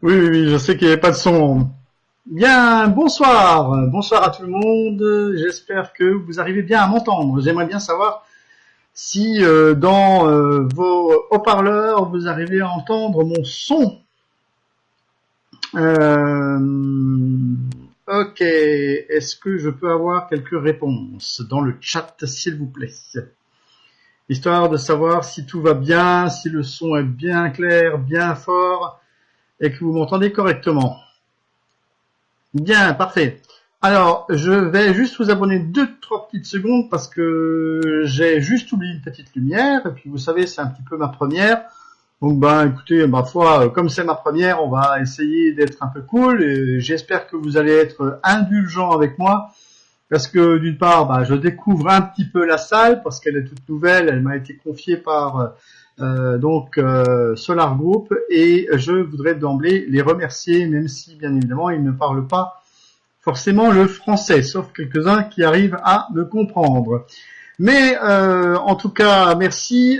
Oui, je sais qu'il n'y avait pas de son. Bien, bonsoir. Bonsoir à tout le monde. J'espère que vous arrivez bien à m'entendre. J'aimerais bien savoir si dans vos haut-parleurs, vous arrivez à entendre mon son. Euh, ok. Est-ce que je peux avoir quelques réponses dans le chat, s'il vous plaît? Histoire de savoir si tout va bien, si le son est bien clair, bien fort et que vous m'entendez correctement. Bien, parfait. Alors, je vais juste vous abonner 2-3 petites secondes parce que j'ai juste oublié une petite lumière. Et puis, vous savez, c'est un petit peu ma première. Donc, écoutez, ma foi, comme c'est ma première, on va essayer d'être un peu cool. Et j'espère que vous allez être indulgents avec moi. Parce que, d'une part, je découvre un petit peu la salle parce qu'elle est toute nouvelle. Elle m'a été confiée par Solar Group et je voudrais d'emblée les remercier, même si bien évidemment ils ne parlent pas forcément le français, sauf quelques-uns qui arrivent à me comprendre. Mais en tout cas, merci.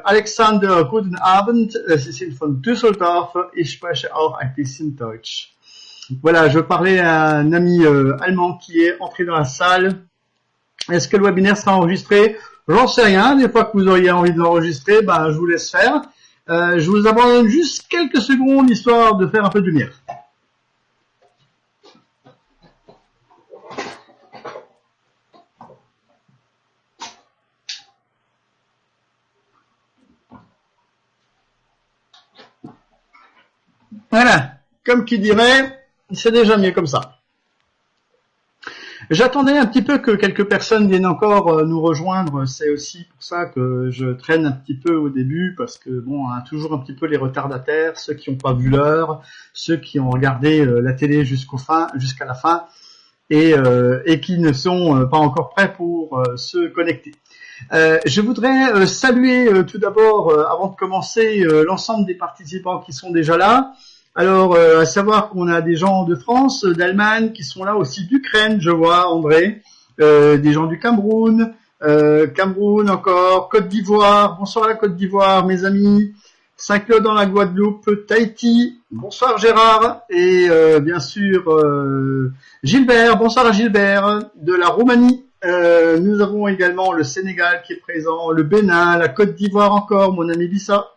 Alexander, guten Abend. Sie sind von Düsseldorf. Ich spreche auch ein bisschen Deutsch. Voilà, je parlais à un ami allemand qui est entré dans la salle. Est-ce que le webinaire sera enregistré? J'en sais rien. Des fois que vous auriez envie de l'enregistrer, je vous laisse faire. Je vous abandonne juste quelques secondes histoire de faire un peu de lumière. Voilà, comme qui dirait, c'est déjà mieux comme ça. J'attendais un petit peu que quelques personnes viennent encore nous rejoindre. C'est aussi pour ça que je traîne un petit peu au début, parce que bon, on a toujours un petit peu les retardataires, ceux qui n'ont pas vu l'heure, ceux qui ont regardé la télé jusqu'à la fin, et qui ne sont pas encore prêts pour se connecter. Je voudrais saluer tout d'abord, avant de commencer, l'ensemble des participants qui sont déjà là. Alors, à savoir qu'on a des gens de France, d'Allemagne, qui sont là aussi, d'Ukraine, je vois, André, des gens du Cameroun, Cameroun encore, Côte d'Ivoire, bonsoir la Côte d'Ivoire, mes amis, Saint-Claude dans la Guadeloupe, Tahiti, bonsoir Gérard, et bien sûr Gilbert, bonsoir à Gilbert, de la Roumanie. Nous avons également le Sénégal qui est présent, le Bénin, la Côte d'Ivoire encore, mon ami Bissa.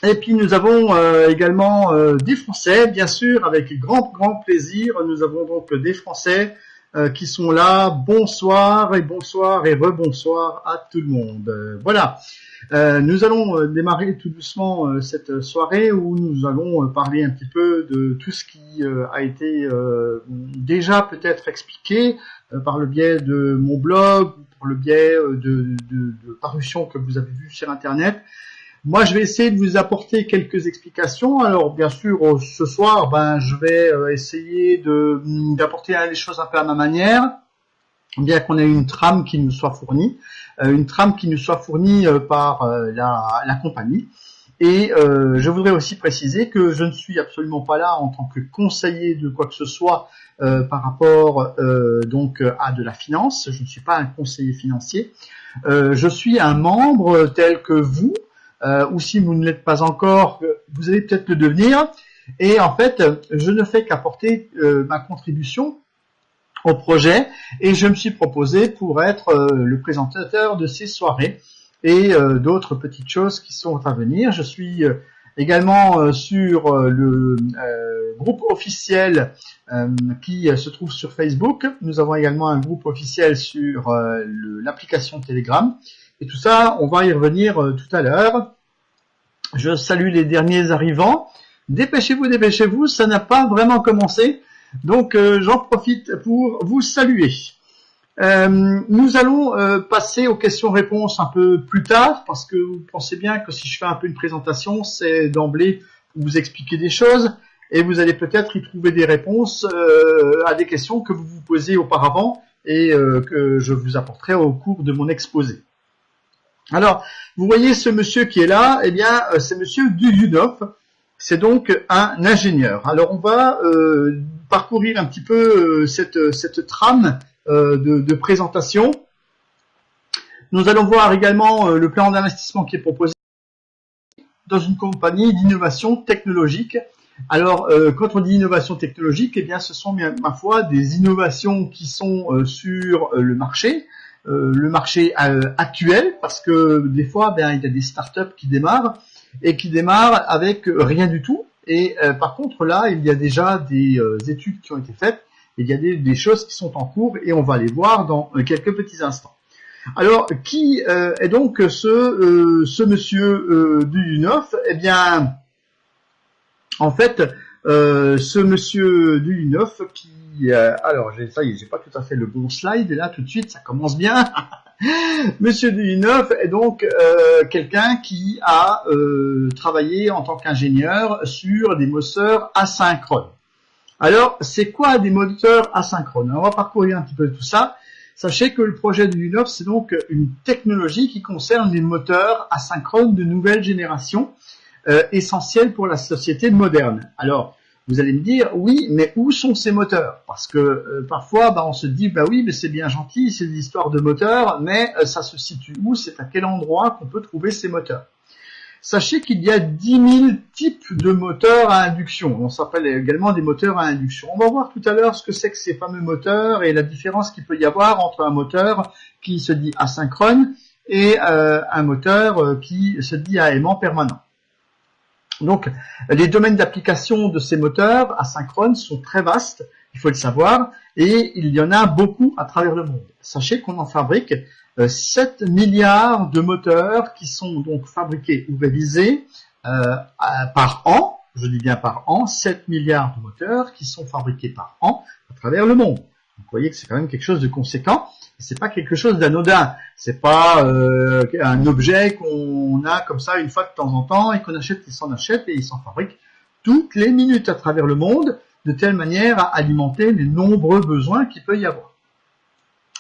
Et puis nous avons également des Français, bien sûr, avec grand plaisir. Nous avons donc des Français qui sont là. Bonsoir et rebonsoir à tout le monde. Voilà. Nous allons démarrer tout doucement cette soirée où nous allons parler un petit peu de tout ce qui a été déjà peut-être expliqué par le biais de mon blog, par le biais de parutions que vous avez vues sur Internet. Moi, je vais essayer de vous apporter quelques explications. Alors, bien sûr, ce soir, je vais essayer d'apporter les choses un peu à ma manière, bien qu'on ait une trame qui nous soit fournie, par la compagnie. Et je voudrais aussi préciser que je ne suis absolument pas là en tant que conseiller de quoi que ce soit par rapport donc à de la finance. Je ne suis pas un conseiller financier. Je suis un membre tel que vous. Ou si vous ne l'êtes pas encore, vous allez peut-être le devenir. Et en fait, je ne fais qu'apporter ma contribution au projet et je me suis proposé pour être le présentateur de ces soirées et d'autres petites choses qui sont à venir. Je suis également sur le groupe officiel qui se trouve sur Facebook. Nous avons également un groupe officiel sur l'application Telegram. Et tout ça, on va y revenir tout à l'heure. Je salue les derniers arrivants. Dépêchez-vous, ça n'a pas vraiment commencé. Donc, j'en profite pour vous saluer. Nous allons passer aux questions-réponses un peu plus tard, parce que vous pensez bien que si je fais un peu une présentation, c'est d'emblée vous expliquer des choses, et vous allez peut-être y trouver des réponses à des questions que vous vous posez auparavant, et que je vous apporterai au cours de mon exposé. Alors, vous voyez ce monsieur qui est là, eh bien, c'est monsieur Duyunov, c'est donc un ingénieur. Alors, on va parcourir un petit peu cette trame de présentation. Nous allons voir également le plan d'investissement qui est proposé. dans une compagnie d'innovation technologique. Alors, quand on dit innovation technologique, eh bien, ce sont, ma foi, des innovations qui sont sur le marché actuel, parce que des fois, ben, il y a des startups qui démarrent avec rien du tout. Et par contre, là, il y a déjà des études qui ont été faites, et il y a des choses qui sont en cours, et on va les voir dans quelques petits instants. Alors, qui est donc ce monsieur Duyunov? Eh bien, en fait, ce monsieur Duyunov qui... alors, ça y est, j'ai pas tout à fait le bon slide, et là, tout de suite, ça commence bien. Monsieur Duyunov est donc quelqu'un qui a travaillé en tant qu'ingénieur sur des moteurs asynchrones. Alors, c'est quoi des moteurs asynchrones? On va parcourir un petit peu tout ça. Sachez que le projet de Duyunov, c'est donc une technologie qui concerne les moteurs asynchrones de nouvelle génération, essentiels pour la société moderne. Alors, vous allez me dire, oui, mais où sont ces moteurs? Parce que parfois, bah, on se dit, bah oui, mais c'est bien gentil, c'est des histoires de moteurs, mais ça se situe où? C'est à quel endroit qu'on peut trouver ces moteurs? Sachez qu'il y a 10 000 types de moteurs à induction. On s'appelle également des moteurs à induction. On va voir tout à l'heure ce que c'est que ces fameux moteurs et la différence qu'il peut y avoir entre un moteur qui se dit asynchrone et un moteur qui se dit à aimant permanent. Donc, les domaines d'application de ces moteurs asynchrones sont très vastes, il faut le savoir, et il y en a beaucoup à travers le monde. Sachez qu'on en fabrique 7 milliards de moteurs qui sont donc fabriqués ou réalisés par an, je dis bien par an, 7 milliards de moteurs qui sont fabriqués par an à travers le monde. Vous voyez que c'est quand même quelque chose de conséquent. C'est pas quelque chose d'anodin. C'est pas un objet qu'on a comme ça une fois de temps en temps et qu'on achète, il s'en achète et il s'en fabrique toutes les minutes à travers le monde, de telle manière à alimenter les nombreux besoins qu'il peut y avoir.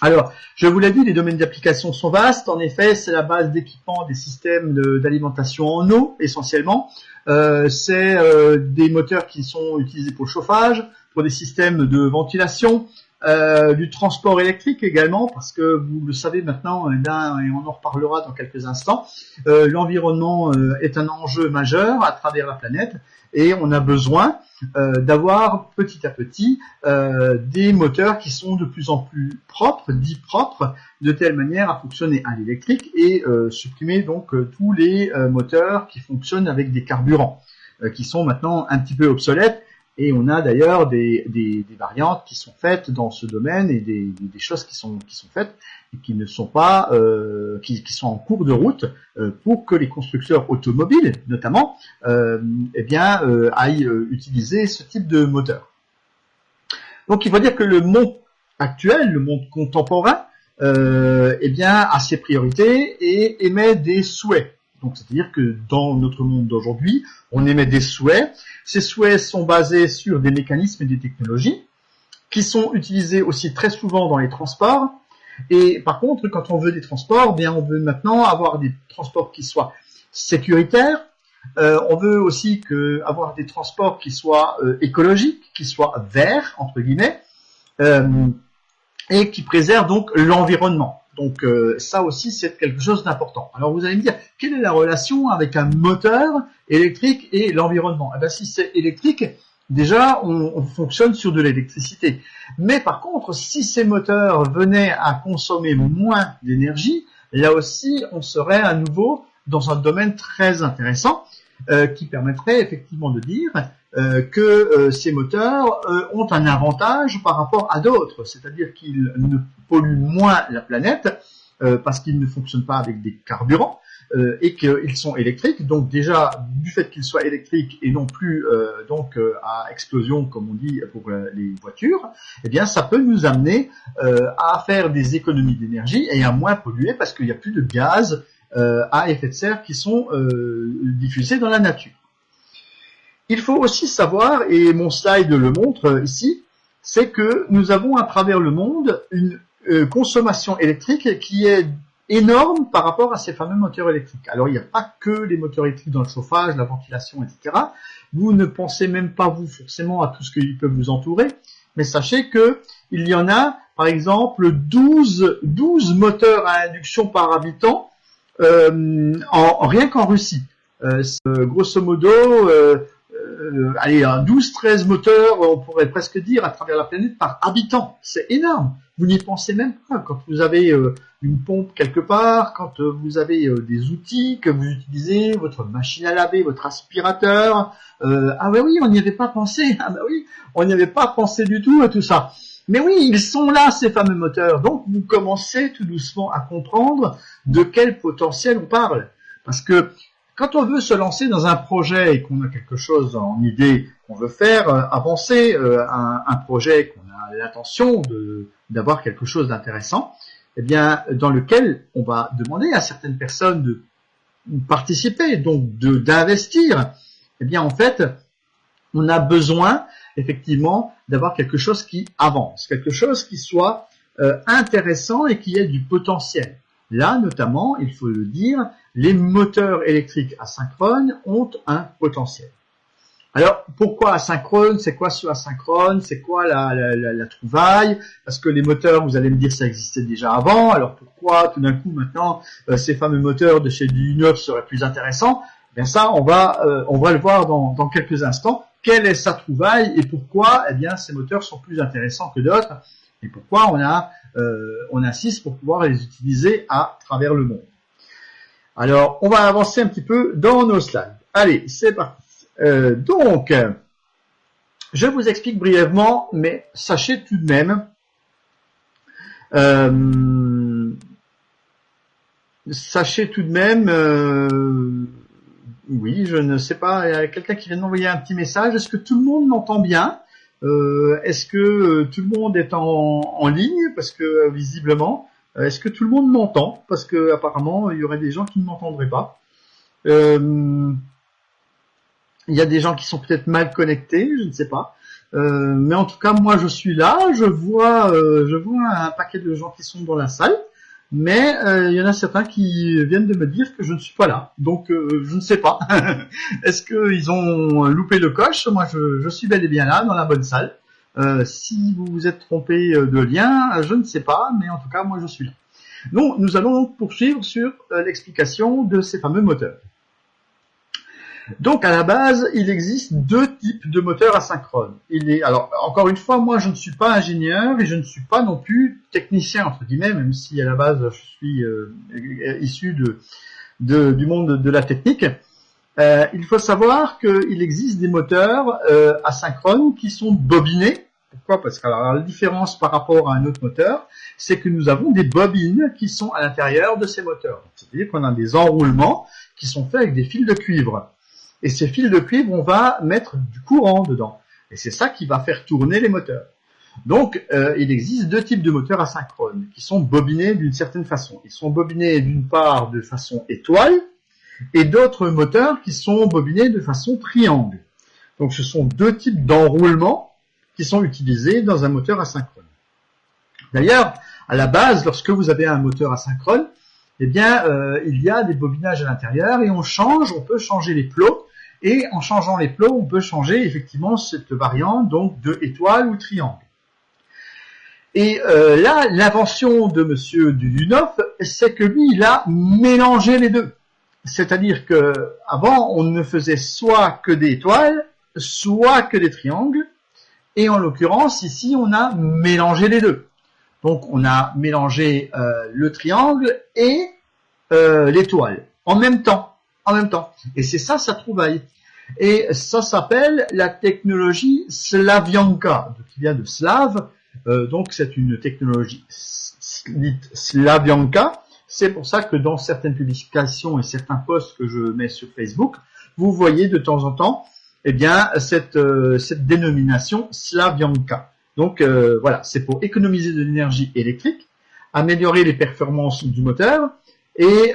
Alors, je vous l'ai dit, les domaines d'application sont vastes. En effet, c'est la base d'équipement des systèmes d'alimentation en eau, essentiellement. C'est des moteurs qui sont utilisés pour le chauffage, pour des systèmes de ventilation, du transport électrique également, parce que vous le savez maintenant, et on en reparlera dans quelques instants, l'environnement est un enjeu majeur à travers la planète, et on a besoin d'avoir petit à petit des moteurs qui sont de plus en plus propres, dits propres, de telle manière à fonctionner à l'électrique et supprimer donc tous les moteurs qui fonctionnent avec des carburants, qui sont maintenant un petit peu obsolètes. Et on a d'ailleurs des variantes qui sont faites dans ce domaine et des choses qui sont faites et qui ne sont pas qui sont en cours de route pour que les constructeurs automobiles notamment aillent utiliser ce type de moteur. Donc il faut dire que le monde actuel, le monde contemporain, a ses priorités et émet des souhaits. Donc, c'est-à-dire que dans notre monde d'aujourd'hui, on émet des souhaits. Ces souhaits sont basés sur des mécanismes et des technologies qui sont utilisés aussi très souvent dans les transports. Et par contre, quand on veut des transports, bien, on veut maintenant avoir des transports qui soient sécuritaires. On veut aussi avoir des transports qui soient écologiques, qui soient verts, entre guillemets, et qui préservent donc l'environnement. Donc ça aussi c'est quelque chose d'important. Alors vous allez me dire, quelle est la relation avec un moteur électrique et l'environnement? Eh bien si c'est électrique, déjà on fonctionne sur de l'électricité. Mais par contre, si ces moteurs venaient à consommer moins d'énergie, là aussi on serait à nouveau dans un domaine très intéressant qui permettrait effectivement de dire que ces moteurs ont un avantage par rapport à d'autres, c'est-à-dire qu'ils ne polluent moins la planète parce qu'ils ne fonctionnent pas avec des carburants et qu'ils sont électriques. Donc déjà, du fait qu'ils soient électriques et non plus à explosion comme on dit pour les voitures, eh bien ça peut nous amener à faire des économies d'énergie et à moins polluer parce qu'il n'y a plus de gaz à effet de serre qui sont diffusés dans la nature. Il faut aussi savoir, et mon slide le montre ici, c'est que nous avons à travers le monde une consommation électrique qui est énorme par rapport à ces fameux moteurs électriques. Alors il n'y a pas que les moteurs électriques dans le chauffage, la ventilation, etc. Vous ne pensez même pas vous forcément à tout ce qui peut vous entourer, mais sachez que il y en a par exemple 12 moteurs à induction par habitant rien qu'en Russie. Grosso modo, allez, 12-13 moteurs, on pourrait presque dire, à travers la planète par habitant. C'est énorme. Vous n'y pensez même pas. Quand vous avez une pompe quelque part, quand vous avez des outils que vous utilisez, votre machine à laver, votre aspirateur, ah ben oui, on n'y avait pas pensé. Ah ben oui, on n'y avait pas pensé du tout à tout ça. Mais oui, ils sont là, ces fameux moteurs. Donc, vous commencez tout doucement à comprendre de quel potentiel on parle. Parce que quand on veut se lancer dans un projet et qu'on a quelque chose en idée, qu'on veut faire avancer un projet, qu'on a l'intention d'avoir quelque chose d'intéressant, eh bien, dans lequel on va demander à certaines personnes de participer, donc d'investir, eh bien, en fait, on a besoin, effectivement, d'avoir quelque chose qui avance, quelque chose qui soit intéressant et qui ait du potentiel. Là, notamment, il faut le dire, les moteurs électriques asynchrones ont un potentiel. Alors, pourquoi asynchrone? C'est quoi ce asynchrone? C'est quoi la trouvaille? Parce que les moteurs, vous allez me dire, ça existait déjà avant. Alors, pourquoi tout d'un coup, maintenant, ces fameux moteurs de chez Duyunov seraient plus intéressants? Eh bien ça, on va le voir dans quelques instants. Quelle est sa trouvaille et pourquoi, eh bien, ces moteurs sont plus intéressants que d'autres et pourquoi on insiste pour pouvoir les utiliser à travers le monde. Alors, on va avancer un petit peu dans nos slides. Allez, c'est parti. Donc, je vous explique brièvement, mais sachez tout de même, oui, je ne sais pas, il y a quelqu'un qui vient d'envoyer un petit message. Est-ce que tout le monde m'entend bien? Est-ce que tout le monde est en ligne? Parce que visiblement, est-ce que tout le monde m'entend? Parce que apparemment, il y aurait des gens qui ne m'entendraient pas. Il y a des gens qui sont peut-être mal connectés, je ne sais pas. Mais en tout cas, moi, je suis là. Je vois un paquet de gens qui sont dans la salle. Mais il y en a certains qui viennent de me dire que je ne suis pas là. Donc, je ne sais pas. Est-ce qu'ils ont loupé le coche? Moi, je suis bel et bien là, dans la bonne salle. Si vous vous êtes trompé de lien, je ne sais pas. Mais en tout cas, moi, je suis là. Donc, nous allons donc poursuivre sur l'explication de ces fameux moteurs. Donc, à la base, il existe deux types de moteurs asynchrones. Alors, encore une fois, moi, je ne suis pas ingénieur et je ne suis pas non plus technicien, entre guillemets, même si à la base, je suis issu du monde de la technique. Il faut savoir qu'il existe des moteurs asynchrones qui sont bobinés. Pourquoi? Parce que alors, la différence par rapport à un autre moteur, c'est que nous avons des bobines qui sont à l'intérieur de ces moteurs. C'est-à-dire qu'on a des enroulements qui sont faits avec des fils de cuivre. Et ces fils de cuivre, on va mettre du courant dedans. Et c'est ça qui va faire tourner les moteurs. Donc, il existe deux types de moteurs asynchrones qui sont bobinés d'une certaine façon. Ils sont bobinés d'une part de façon étoile et d'autres moteurs qui sont bobinés de façon triangle. Donc, ce sont deux types d'enroulements qui sont utilisés dans un moteur asynchrone. D'ailleurs, à la base, lorsque vous avez un moteur asynchrone, eh bien, il y a des bobinages à l'intérieur et on peut changer les plots. Et en changeant les plots, on peut changer effectivement cette variante donc de étoile ou triangle. Et là, l'invention de Monsieur Duyunov, c'est que lui, il a mélangé les deux. C'est-à-dire que avant, on ne faisait soit que des étoiles, soit que des triangles. Et en l'occurrence, ici, on a mélangé les deux. Donc, on a mélangé le triangle et l'étoile en même temps. Et c'est ça, sa trouvaille. Et ça s'appelle la technologie Slavyanka, qui vient de slave. Donc, c'est une technologie Slavyanka. C'est pour ça que dans certaines publications et certains posts que je mets sur Facebook, vous voyez de temps en temps, eh bien, cette dénomination Slavyanka. Donc, voilà, c'est pour économiser de l'énergie électrique, améliorer les performances du moteur. Et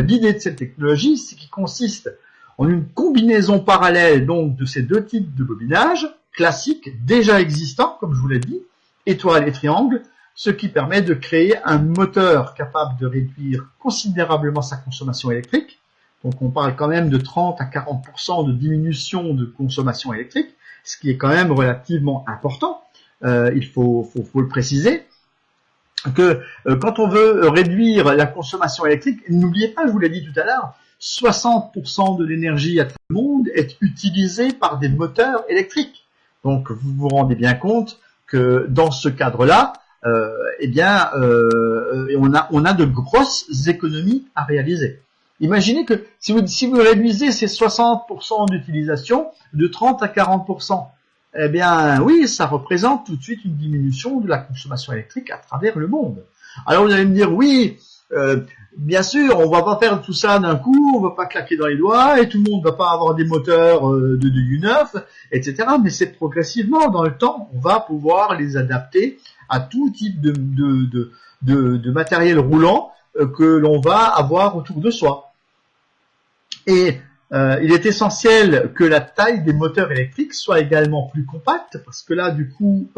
l'idée de cette technologie, c'est qu'il consiste en une combinaison parallèle donc de ces deux types de bobinage classiques déjà existants, comme je vous l'ai dit, étoile et triangle, ce qui permet de créer un moteur capable de réduire considérablement sa consommation électrique. Donc on parle quand même de 30 à 40% de diminution de consommation électrique, ce qui est quand même relativement important. Il faut le préciser. Que quand on veut réduire la consommation électrique, n'oubliez pas, je vous l'ai dit tout à l'heure, 60% de l'énergie à tout le monde est utilisée par des moteurs électriques. Donc vous vous rendez bien compte que dans ce cadre-là, on a de grosses économies à réaliser. Imaginez que si vous réduisez ces 60% d'utilisation de 30 à 40%, eh bien oui, ça représente tout de suite une diminution de la consommation électrique à travers le monde. Alors vous allez me dire, oui, bien sûr, on va pas faire tout ça d'un coup, on va pas claquer dans les doigts, et tout le monde va pas avoir des moteurs de U9, etc. Mais c'est progressivement, dans le temps, on va pouvoir les adapter à tout type de matériel roulant que l'on va avoir autour de soi. Et il est essentiel que la taille des moteurs électriques soit également plus compacte, parce que là, du coup,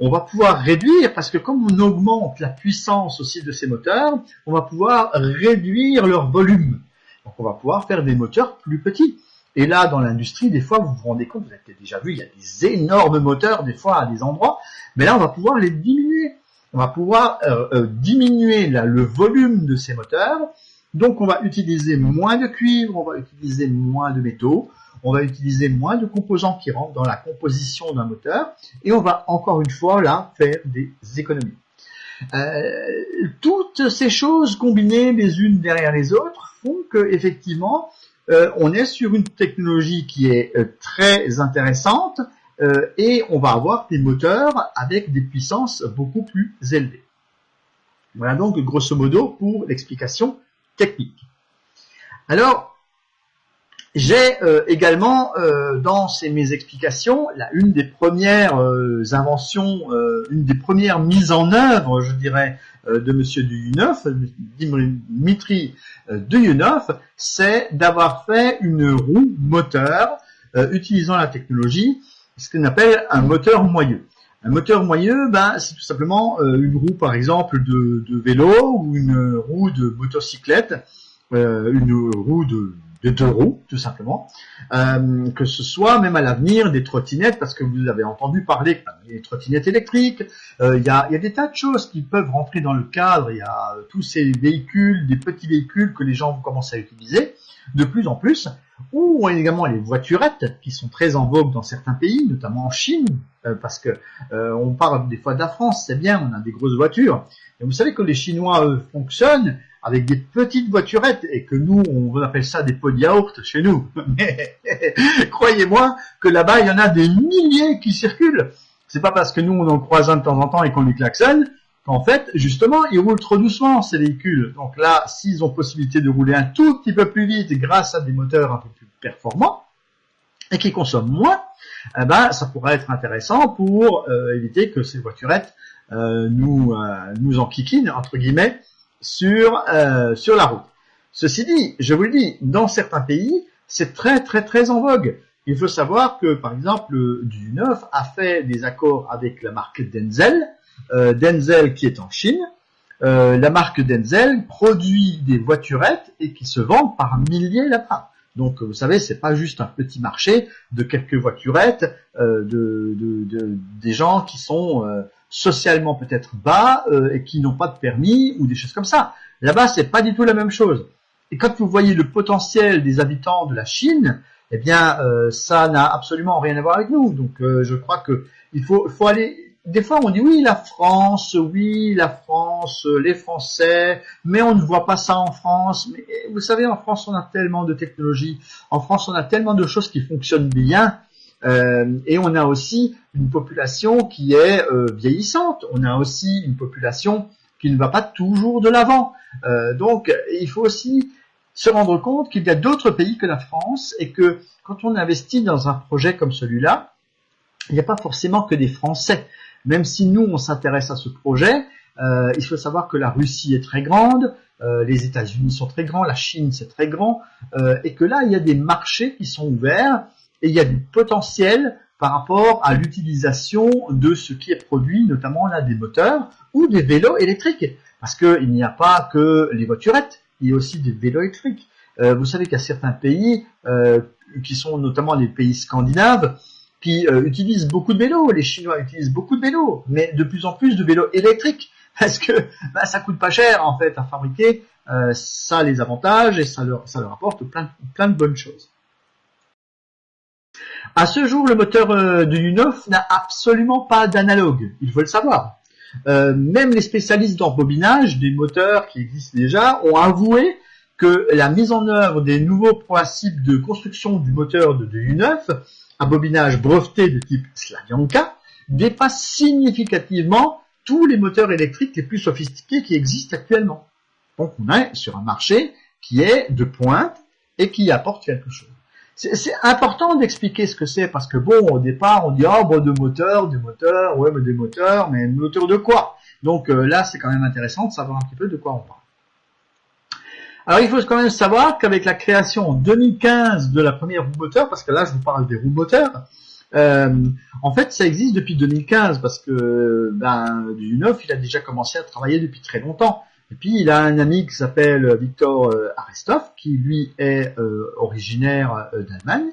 on va pouvoir réduire, parce que comme on augmente la puissance aussi de ces moteurs, on va pouvoir réduire leur volume. Donc on va pouvoir faire des moteurs plus petits. Et là, dans l'industrie, des fois, vous vous rendez compte, vous avez déjà vu, il y a des énormes moteurs, des fois, à des endroits, mais là, on va pouvoir les diminuer. On va pouvoir diminuer le volume de ces moteurs. Donc, on va utiliser moins de cuivre, on va utiliser moins de métaux, on va utiliser moins de composants qui rentrent dans la composition d'un moteur, et on va encore une fois là faire des économies. Toutes ces choses combinées les unes derrière les autres font que effectivement on est sur une technologie qui est très intéressante et on va avoir des moteurs avec des puissances beaucoup plus élevées. Voilà donc grosso modo pour l'explication technique. Alors, j'ai également dans mes explications une des premières inventions, une des premières mises en œuvre, je dirais, de Monsieur Duyunov, Dmitri Duyunov, c'est d'avoir fait une roue moteur utilisant la technologie, ce qu'on appelle un moteur moyeu. Un moteur moyeu, c'est tout simplement une roue, par exemple, de vélo ou une roue de motocyclette, une roue de 2 roues, tout simplement, que ce soit même à l'avenir des trottinettes, parce que vous avez entendu parler des trottinettes électriques, il y a des tas de choses qui peuvent rentrer dans le cadre, il y a tous ces véhicules, des petits véhicules que les gens vont commencer à utiliser de plus en plus, ou également les voiturettes qui sont très en vogue dans certains pays, notamment en Chine, parce que on parle des fois de la France, c'est bien, on a des grosses voitures, et vous savez que les Chinois eux, fonctionnent avec des petites voiturettes, et que nous, on appelle ça des pots de yaourt chez nous. Mais croyez-moi que là-bas, il y en a des milliers qui circulent. C'est pas parce que nous, on en croise un de temps en temps et qu'on les klaxonne, qu'en fait, justement, ils roulent trop doucement, ces véhicules. Donc là, s'ils ont possibilité de rouler un tout petit peu plus vite grâce à des moteurs un peu plus performants, et qui consomment moins, ça pourrait être intéressant pour éviter que ces voiturettes nous enquiquinent, entre guillemets, sur la route. Ceci dit, je vous le dis, dans certains pays, c'est très très très en vogue. Il faut savoir que, par exemple, Duyunov a fait des accords avec la marque Denzel, Denzel qui est en Chine. La marque Denzel produit des voiturettes et qui se vendent par milliers là-bas. Donc, vous savez, c'est pas juste un petit marché de quelques voiturettes, des gens qui sont socialement peut-être bas et qui n'ont pas de permis ou des choses comme ça. Là-bas, c'est pas du tout la même chose. Et quand vous voyez le potentiel des habitants de la Chine, eh bien, ça n'a absolument rien à voir avec nous. Donc, je crois que il faut aller. Des fois, on dit oui, la France, les Français, mais on ne voit pas ça en France. Mais vous savez, en France, on a tellement de technologies. En France, on a tellement de choses qui fonctionnent bien. Et on a aussi une population qui est vieillissante. On a aussi une population qui ne va pas toujours de l'avant. Donc, il faut aussi se rendre compte qu'il y a d'autres pays que la France et que quand on investit dans un projet comme celui-là, il n'y a pas forcément que des Français. Même si nous, on s'intéresse à ce projet, il faut savoir que la Russie est très grande, les États-Unis sont très grands, la Chine c'est très grand, et que là, il y a des marchés qui sont ouverts et il y a du potentiel par rapport à l'utilisation de ce qui est produit, notamment là des moteurs ou des vélos électriques. Parce qu'il n'y a pas que les voiturettes, il y a aussi des vélos électriques. Vous savez qu'il y a certains pays, qui sont notamment les pays scandinaves, qui utilisent beaucoup de vélos. Les Chinois utilisent beaucoup de vélos, mais de plus en plus de vélos électriques, parce que ça coûte pas cher en fait à fabriquer, ça a les avantages et ça leur apporte plein de bonnes choses. À ce jour, le moteur de U9 n'a absolument pas d'analogue, il faut le savoir. Même les spécialistes d'embobinage des moteurs qui existent déjà ont avoué que la mise en œuvre des nouveaux principes de construction du moteur de U9 à bobinage breveté de type Slavyanka dépasse significativement tous les moteurs électriques les plus sophistiqués qui existent actuellement. Donc on est sur un marché qui est de pointe et qui apporte quelque chose. C'est important d'expliquer ce que c'est parce que bon, au départ on dit oh bon, des moteurs, ouais mais des moteurs de quoi? Donc là c'est quand même intéressant de savoir un petit peu de quoi on parle. Alors il faut quand même savoir qu'avec la création en 2015 de la première roue moteur, parce que là je vous parle des roues moteurs, en fait ça existe depuis 2015 parce que du U9 il a déjà commencé à travailler depuis très longtemps. Et puis il a un ami qui s'appelle Victor Arestov qui lui est originaire d'Allemagne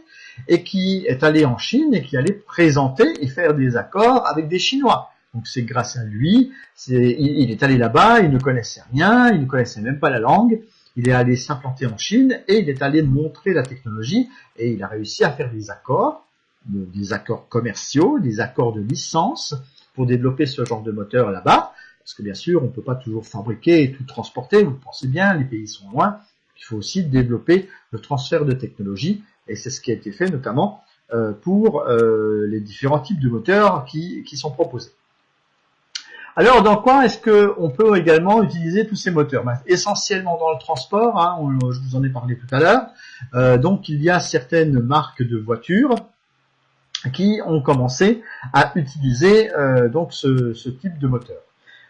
et qui est allé en Chine et qui allait présenter et faire des accords avec des Chinois. Donc c'est grâce à lui, il est allé là-bas, il ne connaissait rien, il ne connaissait même pas la langue. Il est allé s'implanter en Chine et il est allé montrer la technologie et il a réussi à faire des accords commerciaux, des accords de licence pour développer ce genre de moteur là-bas. Parce que bien sûr, on ne peut pas toujours fabriquer et tout transporter, vous le pensez bien, les pays sont loin. Il faut aussi développer le transfert de technologie et c'est ce qui a été fait notamment pour les différents types de moteurs qui sont proposés. Alors, dans quoi est-ce qu'on peut également utiliser tous ces moteurs? Essentiellement dans le transport, hein, je vous en ai parlé tout à l'heure. Donc, il y a certaines marques de voitures qui ont commencé à utiliser donc ce type de moteur.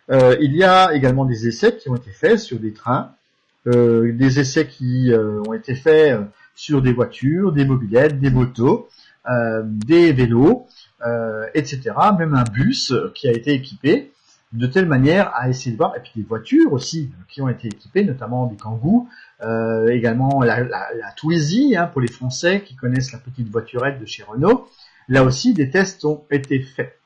Il y a également des essais qui ont été faits sur des trains, des essais qui ont été faits sur des voitures, des mobylettes, des motos, des vélos, etc. Même un bus qui a été équipé de telle manière à essayer de voir, et puis des voitures aussi qui ont été équipées, notamment des Kangoo, également la Twizy, hein, pour les Français qui connaissent la petite voiturette de chez Renault. Là aussi, des tests ont été faits.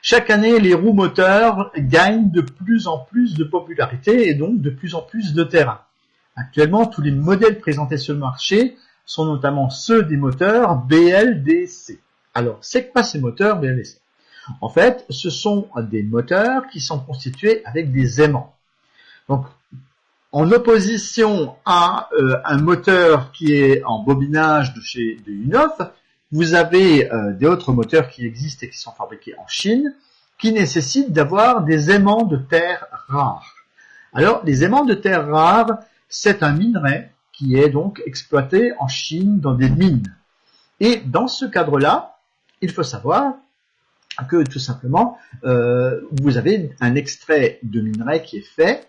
Chaque année, les roues moteurs gagnent de plus en plus de popularité et donc de plus en plus de terrain. Actuellement, tous les modèles présentés sur le marché sont notamment ceux des moteurs BLDC. Alors, c'est quoi ces moteurs BLDC? En fait, ce sont des moteurs qui sont constitués avec des aimants. Donc, en opposition à un moteur qui est en bobinage de U9, vous avez d'autres moteurs qui existent et qui sont fabriqués en Chine, qui nécessitent d'avoir des aimants de terre rares. Alors, les aimants de terre rares, c'est un minerai qui est donc exploité en Chine dans des mines. Et dans ce cadre-là, il faut savoir que tout simplement, vous avez un extrait de minerai qui est fait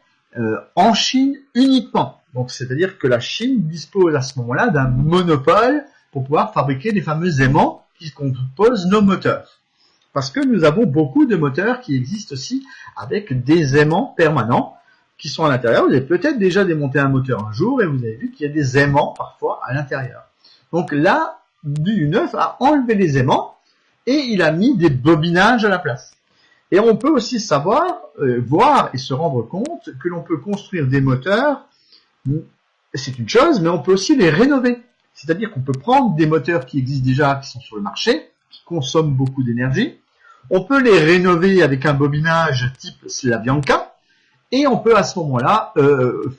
en Chine uniquement. Donc, c'est-à-dire que la Chine dispose à ce moment-là d'un monopole pour pouvoir fabriquer les fameux aimants qui composent nos moteurs. Parce que nous avons beaucoup de moteurs qui existent aussi avec des aimants permanents qui sont à l'intérieur. Vous avez peut-être déjà démonté un moteur un jour et vous avez vu qu'il y a des aimants parfois à l'intérieur. Donc là, du U9 a enlevé les aimants et il a mis des bobinages à la place. Et on peut aussi voir et se rendre compte que l'on peut construire des moteurs, c'est une chose, mais on peut aussi les rénover. C'est-à-dire qu'on peut prendre des moteurs qui existent déjà, qui sont sur le marché, qui consomment beaucoup d'énergie. On peut les rénover avec un bobinage type Slavyanka. Et on peut à ce moment-là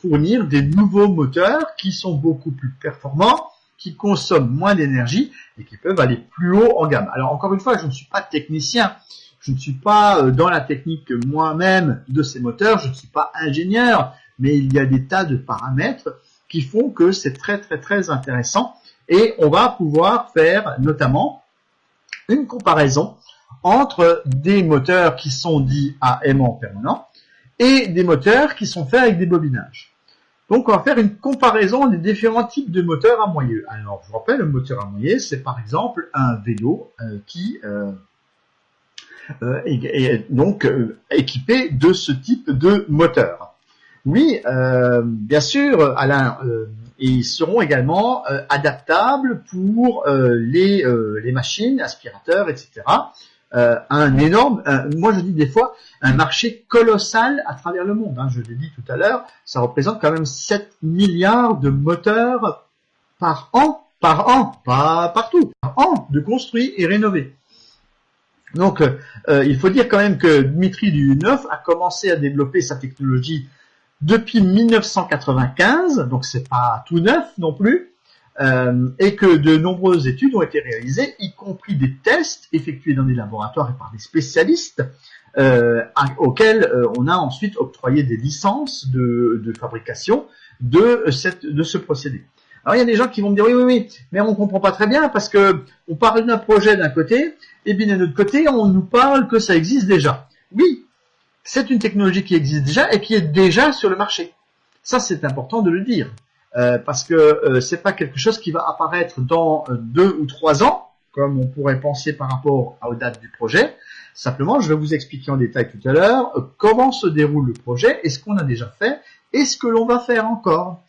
fournir des nouveaux moteurs qui sont beaucoup plus performants, qui consomment moins d'énergie et qui peuvent aller plus haut en gamme. Alors encore une fois, je ne suis pas technicien, je ne suis pas dans la technique moi-même de ces moteurs, je ne suis pas ingénieur, mais il y a des tas de paramètres qui font que c'est très très très intéressant et on va pouvoir faire notamment une comparaison entre des moteurs qui sont dits à aimant permanent et des moteurs qui sont faits avec des bobinages. Donc on va faire une comparaison des différents types de moteurs amoyeux. Alors je vous rappelle, le moteur amoyé, c'est par exemple un vélo qui est donc équipé de ce type de moteur. Oui, bien sûr, Alain, ils seront également adaptables pour les machines, aspirateurs, etc. un énorme, moi je dis des fois, un marché colossal à travers le monde. Hein, je l'ai dit tout à l'heure, ça représente quand même 7 milliards de moteurs par an, pas partout, par an, de construits et rénovés. Donc, il faut dire quand même que Dmitri Duyunov a commencé à développer sa technologie depuis 1995, donc c'est pas tout neuf non plus, et que de nombreuses études ont été réalisées, y compris des tests effectués dans des laboratoires et par des spécialistes, auxquels on a ensuite octroyé des licences de fabrication de ce procédé. Alors il y a des gens qui vont me dire oui, mais on comprend pas très bien parce que on parle d'un projet d'un côté, et bien d'un autre côté on nous parle que ça existe déjà. Oui, c'est une technologie qui existe déjà et qui est déjà sur le marché. Ça c'est important de le dire parce que c'est pas quelque chose qui va apparaître dans 2 ou 3 ans comme on pourrait penser par rapport aux dates du projet. Simplement, je vais vous expliquer en détail tout à l'heure comment se déroule le projet et ce qu'on a déjà fait et ce que l'on va faire encore.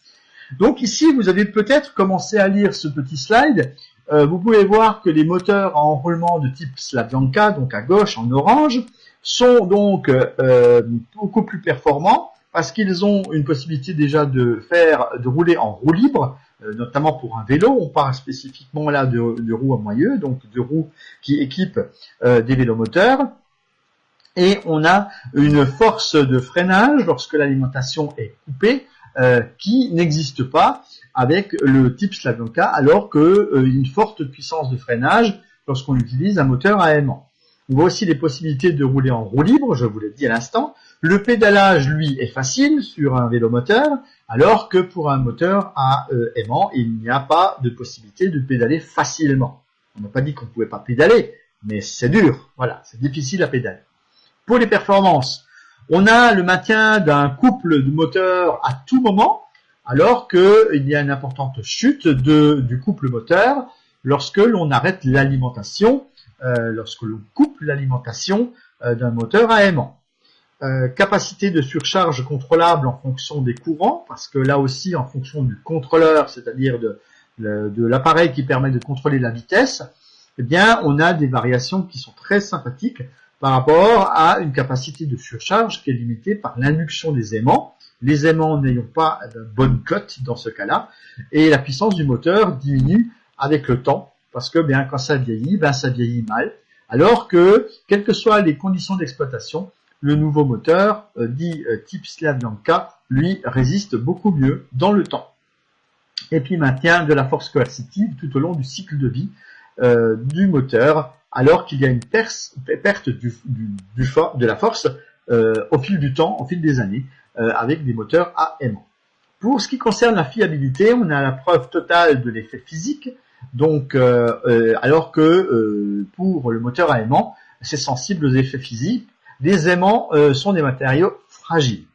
Donc ici, vous avez peut-être commencé à lire ce petit slide. Vous pouvez voir que les moteurs à enroulement de type Slavyanka, donc à gauche en orange, sont donc beaucoup plus performants parce qu'ils ont une possibilité déjà de rouler en roue libre, notamment pour un vélo. On parle spécifiquement là de roues à moyeu, donc de roues qui équipent des vélomoteurs. Et on a une force de freinage lorsque l'alimentation est coupée, qui n'existe pas avec le type Slavyanka, alors que une forte puissance de freinage lorsqu'on utilise un moteur à aimant. On voit aussi les possibilités de rouler en roue libre, je vous l'ai dit à l'instant. Le pédalage, lui, est facile sur un vélomoteur, alors que pour un moteur à aimant, il n'y a pas de possibilité de pédaler facilement. On n'a pas dit qu'on ne pouvait pas pédaler, mais c'est dur, voilà, c'est difficile à pédaler. Pour les performances, on a le maintien d'un couple de moteurs à tout moment, alors qu'il y a une importante chute du couple moteur lorsque l'on arrête l'alimentation, lorsque l'on coupe l'alimentation d'un moteur à aimant. Capacité de surcharge contrôlable en fonction des courants, parce que là aussi, en fonction du contrôleur, c'est-à-dire de l'appareil qui permet de contrôler la vitesse, eh bien, on a des variations qui sont très sympathiques par rapport à une capacité de surcharge qui est limitée par l'induction des aimants, les aimants n'ayant pas de bonne cote dans ce cas-là, et la puissance du moteur diminue avec le temps, parce que bien quand ça vieillit mal, alors que, quelles que soient les conditions d'exploitation, le nouveau moteur, dit type Slavyanka, lui résiste beaucoup mieux dans le temps. Et puis maintient de la force coercitive tout au long du cycle de vie du moteur, alors qu'il y a une perte de la force au fil du temps, au fil des années, avec des moteurs à aimant. Pour ce qui concerne la fiabilité, on a la preuve totale de l'effet physique, donc alors que pour le moteur à aimant, c'est sensible aux effets physiques. Les aimants sont des matériaux fragiles.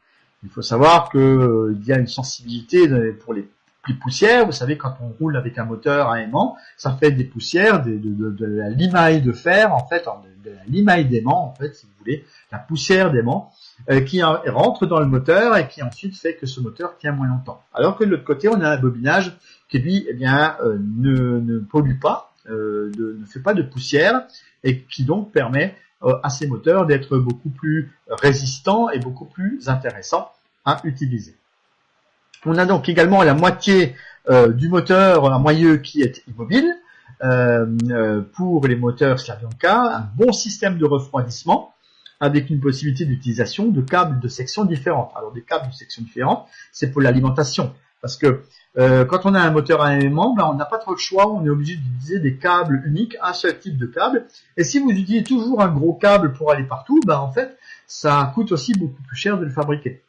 Il faut savoir qu'il y a une sensibilité pour les poussières. Vous savez, quand on roule avec un moteur à aimant, ça fait des poussières, de la limaille de fer, en fait, de la limaille d'aimant, en fait, si vous voulez, la poussière d'aimant, qui rentre dans le moteur et qui ensuite fait que ce moteur tient moins longtemps. Alors que de l'autre côté, on a un bobinage qui, lui, eh bien, ne pollue pas, ne fait pas de poussière et qui donc permet à ces moteurs d'être beaucoup plus résistants et beaucoup plus intéressants à utiliser. On a donc également la moitié du moteur à moyeu qui est immobile. Pour les moteurs Slavyanka, un bon système de refroidissement avec une possibilité d'utilisation de câbles de section différentes. Alors des câbles de section différentes, c'est pour l'alimentation. Parce que quand on a un moteur à aimant, on n'a pas trop le choix, on est obligé d'utiliser des câbles uniques, un seul type de câble. Et si vous utilisez toujours un gros câble pour aller partout, en fait, ça coûte aussi beaucoup plus cher de le fabriquer.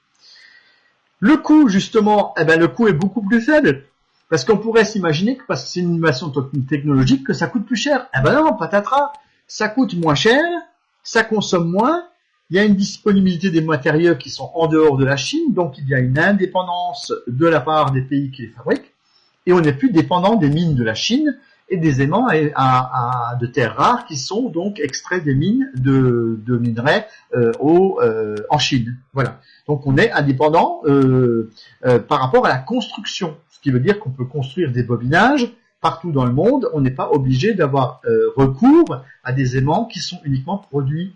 Le coût, justement, le coût est beaucoup plus faible. Parce qu'on pourrait s'imaginer que parce que c'est une innovation technologique que ça coûte plus cher. Non, patatras, ça coûte moins cher, ça consomme moins, il y a une disponibilité des matériaux qui sont en dehors de la Chine, donc il y a une indépendance de la part des pays qui les fabriquent, et on n'est plus dépendant des mines de la Chine et des aimants de terres rares qui sont donc extraits des mines de minerais en Chine. Voilà. Donc on est indépendant par rapport à la construction, ce qui veut dire qu'on peut construire des bobinages partout dans le monde, on n'est pas obligé d'avoir recours à des aimants qui sont uniquement produits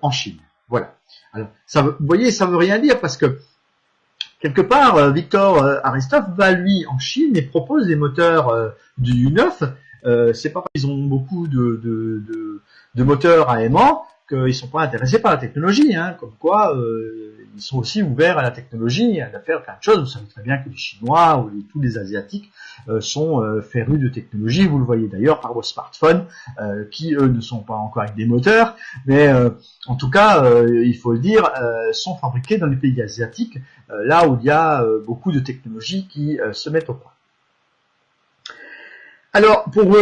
en Chine. Voilà. Alors, vous voyez, ça veut rien dire parce que quelque part, Victor Aristov va lui en Chine et propose des moteurs du U9. C'est pas parce qu'ils ont beaucoup de moteurs à aimant qu'ils sont pas intéressés par la technologie, hein, comme quoi ils sont aussi ouverts à la technologie, à faire plein de choses. Vous savez très bien que les Chinois ou tous les Asiatiques sont férus de technologie. Vous le voyez d'ailleurs par vos smartphones qui eux ne sont pas encore avec des moteurs, mais en tout cas, il faut le dire, sont fabriqués dans les pays asiatiques, là où il y a beaucoup de technologies qui se mettent au point. Alors, pour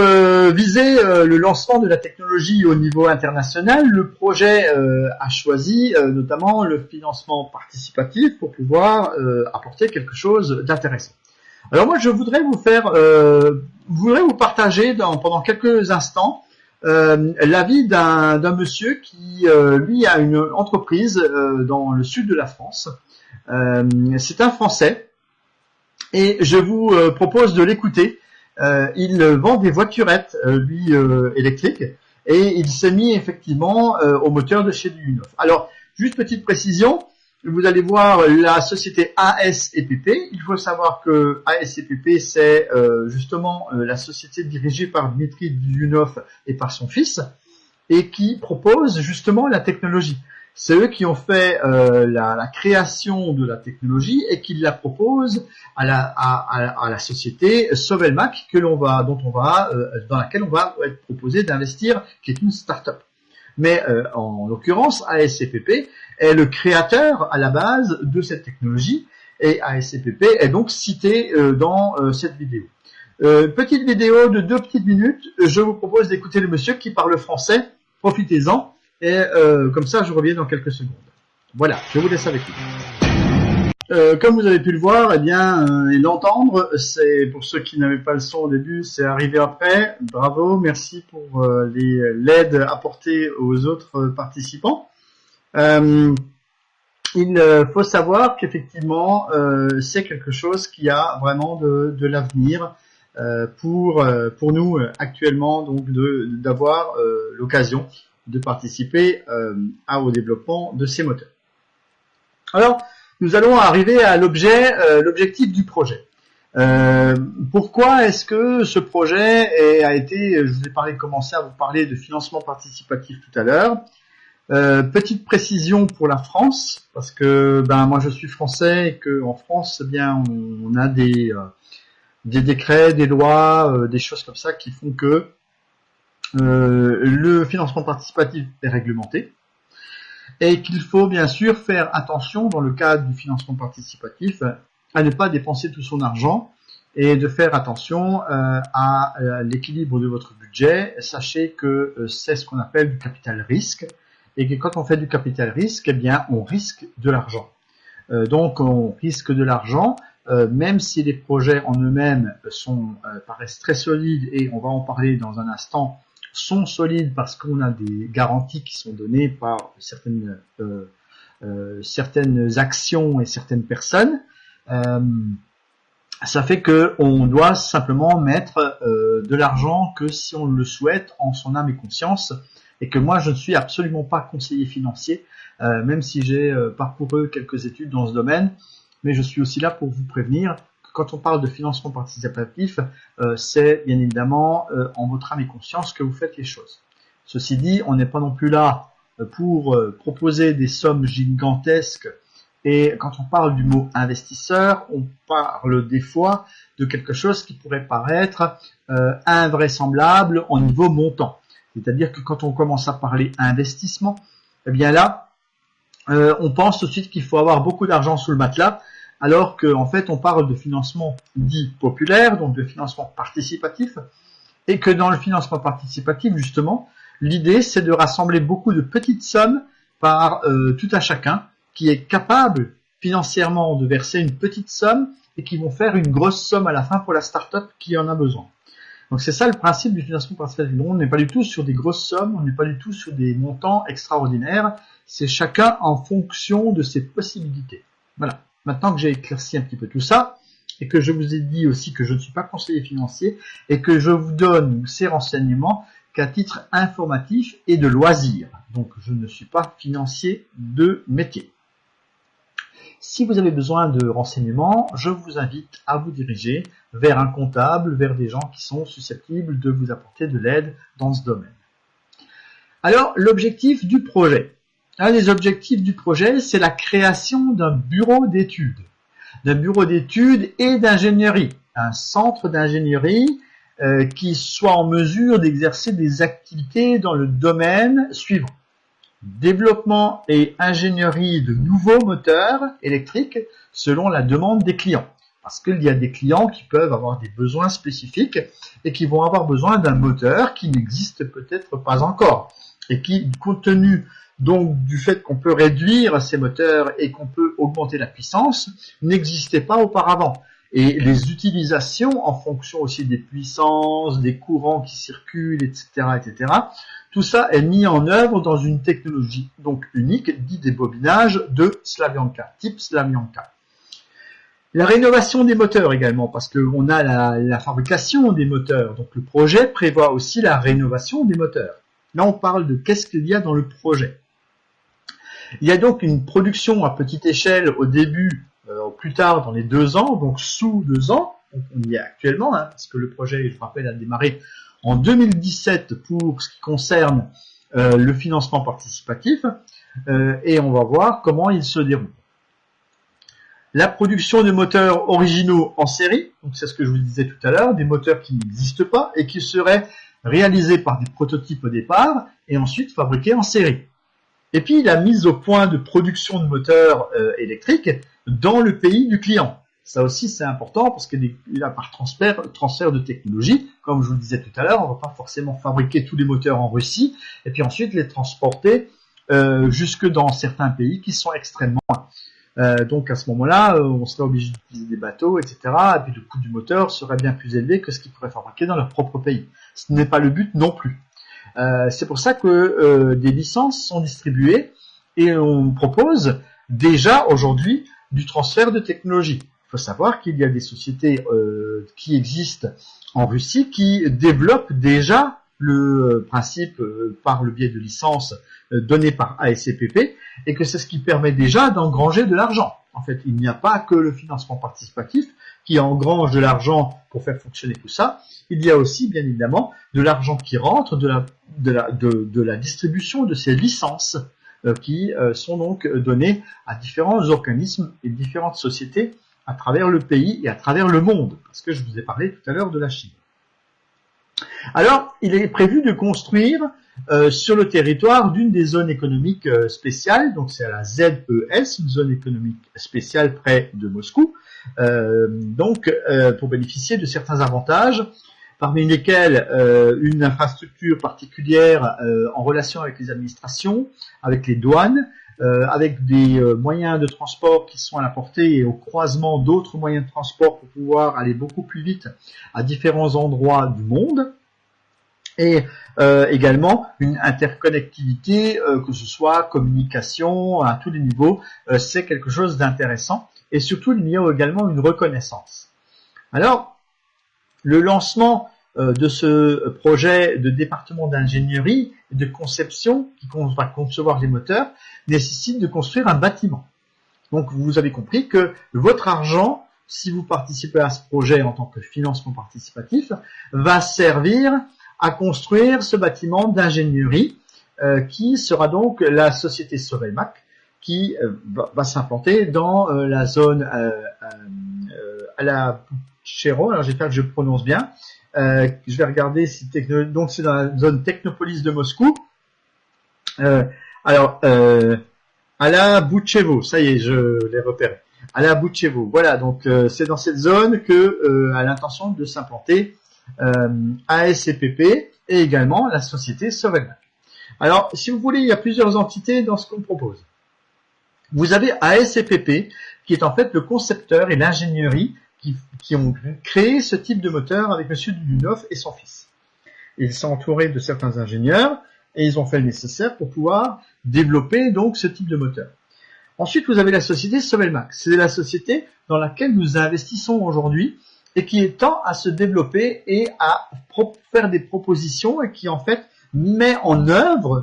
viser le lancement de la technologie au niveau international, le projet a choisi notamment le financement participatif pour pouvoir apporter quelque chose d'intéressant. Alors moi, je voudrais vous partager pendant quelques instants l'avis d'un monsieur qui, lui, a une entreprise dans le sud de la France. C'est un Français et je vous propose de l'écouter. Il vend des voiturettes, électriques, et il s'est mis effectivement au moteur de chez du U9. Alors, juste petite précision, vous allez voir la société ASEPP. Il faut savoir que ASEPP, c'est justement la société dirigée par Dmitri Duyunov et par son fils, et qui propose justement la technologie. C'est eux qui ont fait la création de la technologie et qui la proposent à la société Sovelmac dans laquelle on va être proposé d'investir, qui est une start-up. Mais en l'occurrence, ASCPP est le créateur à la base de cette technologie et ASCPP est donc cité dans cette vidéo. Petite vidéo de 2 petites minutes. Je vous propose d'écouter le monsieur qui parle français. Profitez-en. Et comme ça, je reviens dans quelques secondes. Voilà, je vous laisse avec lui. Comme vous avez pu le voir, et l'entendre, c'est pour ceux qui n'avaient pas le son au début, c'est arrivé après. Bravo, merci pour l'aide apportée aux autres participants. Il faut savoir qu'effectivement, c'est quelque chose qui a vraiment de l'avenir pour nous actuellement, donc d'avoir l'occasion de participer au développement de ces moteurs. Alors, nous allons arriver à l'objectif du projet. Pourquoi est-ce que ce projet a été, je vous ai commencé à vous parler de financement participatif tout à l'heure. Petite précision pour la France, parce que moi je suis français et que en France, on a des décrets, des lois, des choses comme ça qui font que le financement participatif est réglementé et qu'il faut bien sûr faire attention dans le cadre du financement participatif à ne pas dépenser tout son argent et de faire attention à l'équilibre de votre budget. Sachez que c'est ce qu'on appelle du capital risque et que quand on fait du capital risque, on risque de l'argent. Donc on risque de l'argent même si les projets en eux-mêmes paraissent très solides et on va en parler dans un instant, sont solides parce qu'on a des garanties qui sont données par certaines actions et certaines personnes. Ça fait que on doit simplement mettre de l'argent que si on le souhaite en son âme et conscience, et que moi je ne suis absolument pas conseiller financier, même si j'ai parcouru quelques études dans ce domaine, mais je suis aussi là pour vous prévenir. Quand on parle de financement participatif, c'est bien évidemment en votre âme et conscience que vous faites les choses. Ceci dit, on n'est pas non plus là pour proposer des sommes gigantesques. Et quand on parle du mot investisseur, on parle des fois de quelque chose qui pourrait paraître invraisemblable au niveau montant. C'est-à-dire que quand on commence à parler investissement, là, on pense tout de suite qu'il faut avoir beaucoup d'argent sous le matelas, alors qu'en fait on parle de financement dit populaire, donc de financement participatif, et que dans le financement participatif, justement, l'idée c'est de rassembler beaucoup de petites sommes par tout un chacun qui est capable financièrement de verser une petite somme et qui vont faire une grosse somme à la fin pour la start-up qui en a besoin. Donc c'est ça le principe du financement participatif. On n'est pas du tout sur des grosses sommes, on n'est pas du tout sur des montants extraordinaires, c'est chacun en fonction de ses possibilités. Voilà. Maintenant que j'ai éclairci un petit peu tout ça, et que je vous ai dit aussi que je ne suis pas conseiller financier et que je vous donne ces renseignements qu'à titre informatif et de loisir. Donc je ne suis pas financier de métier. Si vous avez besoin de renseignements, je vous invite à vous diriger vers un comptable, vers des gens qui sont susceptibles de vous apporter de l'aide dans ce domaine. Alors, l'objectif du projet. Un des objectifs du projet, c'est la création d'un bureau d'études. D'un bureau d'études et d'ingénierie. Un centre d'ingénierie qui soit en mesure d'exercer des activités dans le domaine suivant. Développement et ingénierie de nouveaux moteurs électriques selon la demande des clients. Parce qu'il y a des clients qui peuvent avoir des besoins spécifiques et qui vont avoir besoin d'un moteur qui n'existe peut-être pas encore. Et qui, compte tenu donc du fait qu'on peut réduire ces moteurs et qu'on peut augmenter la puissance, n'existait pas auparavant. Et les utilisations en fonction aussi des puissances, des courants qui circulent, etc., etc., tout ça est mis en œuvre dans une technologie donc unique, dit des bobinages de Slavyanka, type Slavyanka. La rénovation des moteurs également, parce qu'on a la fabrication des moteurs, donc le projet prévoit aussi la rénovation des moteurs. Là, on parle de qu'est-ce qu'il y a dans le projet. Il y a donc une production à petite échelle au début, plus tard dans les 2 ans, donc sous 2 ans, on y est actuellement, parce que le projet, je vous rappelle, a démarré en 2017 pour ce qui concerne le financement participatif, et on va voir comment il se déroule. La production de moteurs originaux en série, donc c'est ce que je vous disais tout à l'heure, des moteurs qui n'existent pas et qui seraient réalisés par des prototypes au départ et ensuite fabriqués en série. Et puis la mise au point de production de moteurs électriques dans le pays du client. Ça aussi c'est important parce que là, par transfert de technologie, comme je vous le disais tout à l'heure, on ne va pas forcément fabriquer tous les moteurs en Russie et puis ensuite les transporter jusque dans certains pays qui sont extrêmement loin. Donc à ce moment-là, on serait obligé d'utiliser des bateaux, etc. Et puis le coût du moteur serait bien plus élevé que ce qu'ils pourraient fabriquer dans leur propre pays. Ce n'est pas le but non plus. C'est pour ça que des licences sont distribuées et on propose déjà aujourd'hui du transfert de technologie. Il faut savoir qu'il y a des sociétés qui existent en Russie qui développent déjà le principe par le biais de licences données par ASCPP et que c'est ce qui permet déjà d'engranger de l'argent. En fait, il n'y a pas que le financement participatif qui engrange de l'argent pour faire fonctionner tout ça. Il y a aussi, bien évidemment, de l'argent qui rentre de la distribution de ces licences qui sont donc données à différents organismes et différentes sociétés à travers le pays et à travers le monde, parce que je vous ai parlé tout à l'heure de la Chine. Alors, il est prévu de construire sur le territoire d'une des zones économiques spéciales, donc c'est à la ZES, une zone économique spéciale près de Moscou, pour bénéficier de certains avantages, parmi lesquels une infrastructure particulière en relation avec les administrations, avec les douanes, avec des moyens de transport qui sont à la portée et au croisement d'autres moyens de transport pour pouvoir aller beaucoup plus vite à différents endroits du monde. Et également une interconnectivité, que ce soit communication à tous les niveaux, c'est quelque chose d'intéressant. Et surtout, il y a également une reconnaissance. Alors, le lancement de ce projet de département d'ingénierie et de conception qui va concevoir les moteurs nécessite de construire un bâtiment. Donc, vous avez compris que votre argent, si vous participez à ce projet en tant que financement participatif, va servir à construire ce bâtiment d'ingénierie qui sera donc la société Sovelmac qui va s'implanter dans la zone à la Buchero. Alors j'espère que je prononce bien. Je vais regarder si donc c'est dans la zone Technopolis de Moscou. À la Buchevo, ça y est, je l'ai repéré. À la Buchevo, voilà. Donc c'est dans cette zone que a l'intention de s'implanter ASCPP et également la société Sovelmac. Alors, si vous voulez, il y a plusieurs entités dans ce qu'on propose. Vous avez ASCPP, qui est en fait le concepteur et l'ingénierie qui ont créé ce type de moteur avec M. Dudunov et son fils. Ils sont entourés de certains ingénieurs et ils ont fait le nécessaire pour pouvoir développer donc ce type de moteur. Ensuite, vous avez la société Sovelmax. C'est la société dans laquelle nous investissons aujourd'hui et qui tend à se développer et à faire des propositions et qui en fait met en œuvre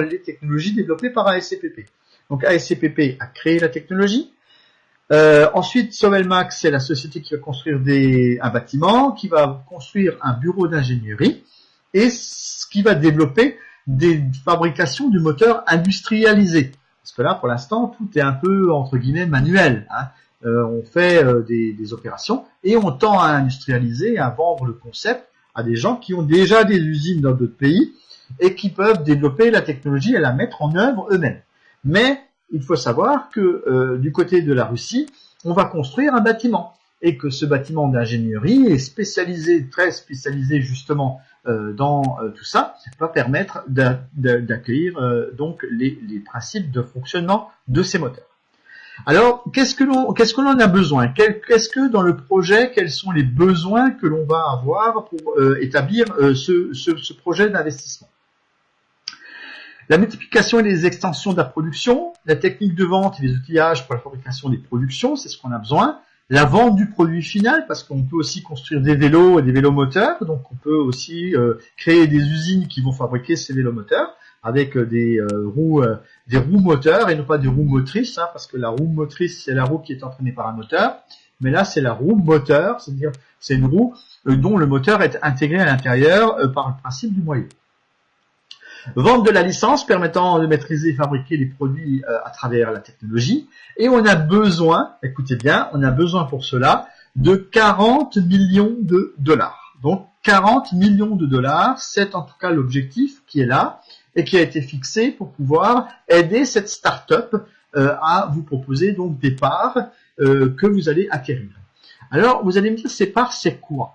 les technologies développées par ASCPP. Donc ASCPP a créé la technologie. Ensuite, Sovelmax, c'est la société qui va construire un bâtiment, qui va construire un bureau d'ingénierie et qui va développer des fabrications du moteur industrialisé. Parce que là, pour l'instant, tout est un peu, entre guillemets, manuel. Hein. On fait des opérations et on tend à industrialiser, à vendre le concept à des gens qui ont déjà des usines dans d'autres pays et qui peuvent développer la technologie et la mettre en œuvre eux-mêmes. Mais il faut savoir que du côté de la Russie, on va construire un bâtiment et que ce bâtiment d'ingénierie est spécialisé, très spécialisé justement dans tout ça, va permettre d'accueillir donc les principes de fonctionnement de ces moteurs. Alors, qu'est-ce que l'on a besoin? Qu'est-ce que dans le projet, quels sont les besoins que l'on va avoir pour établir ce projet d'investissement? La multiplication et les extensions de la production, la technique de vente et les outillages pour la fabrication des productions, c'est ce qu'on a besoin. La vente du produit final, parce qu'on peut aussi construire des vélos et des vélos moteurs, donc on peut aussi créer des usines qui vont fabriquer ces vélos moteurs avec des roues moteurs et non pas des roues motrices, hein, parce que la roue motrice c'est la roue qui est entraînée par un moteur, mais là c'est la roue moteur, c'est-à-dire c'est une roue dont le moteur est intégré à l'intérieur par le principe du moyeu. Vente de la licence permettant de maîtriser et fabriquer les produits à travers la technologie. Et on a besoin, écoutez bien, on a besoin pour cela de 40 millions de dollars. Donc 40 millions de dollars, c'est en tout cas l'objectif qui est là et qui a été fixé pour pouvoir aider cette start-up à vous proposer donc des parts que vous allez acquérir. Alors vous allez me dire, ces parts, c'est quoi?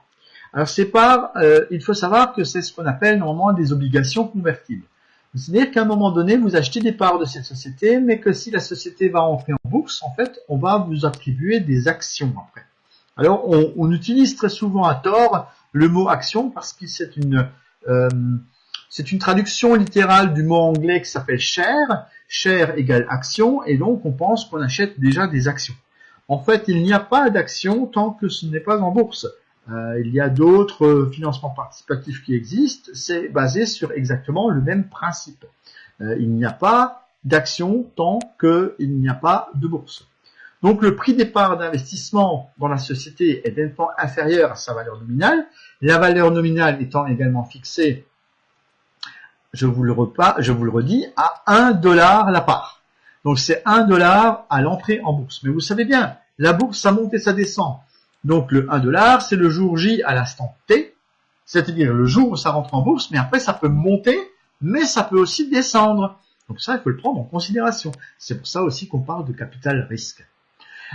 Alors ces parts, il faut savoir que c'est ce qu'on appelle normalement des obligations convertibles. C'est-à-dire qu'à un moment donné, vous achetez des parts de cette société, mais que si la société va entrer en bourse, en fait, on va vous attribuer des actions après. Alors on utilise très souvent à tort le mot action parce que c'est une traduction littérale du mot anglais qui s'appelle share. Share égale action, et donc on pense qu'on achète déjà des actions. En fait, il n'y a pas d'action tant que ce n'est pas en bourse. Il y a d'autres financements participatifs qui existent, c'est basé sur exactement le même principe. Il n'y a pas d'action tant qu'il n'y a pas de bourse. Donc le prix des parts d'investissement dans la société est nettement inférieur à sa valeur nominale, la valeur nominale étant également fixée, je vous le redis, à 1 dollar la part. Donc c'est 1 dollar à l'entrée en bourse. Mais vous savez bien, la bourse, ça monte et ça descend. Donc le 1 dollar, c'est le jour J à l'instant T, c'est-à-dire le jour où ça rentre en bourse, mais après ça peut monter, mais ça peut aussi descendre. Donc ça, il faut le prendre en considération. C'est pour ça aussi qu'on parle de capital risque.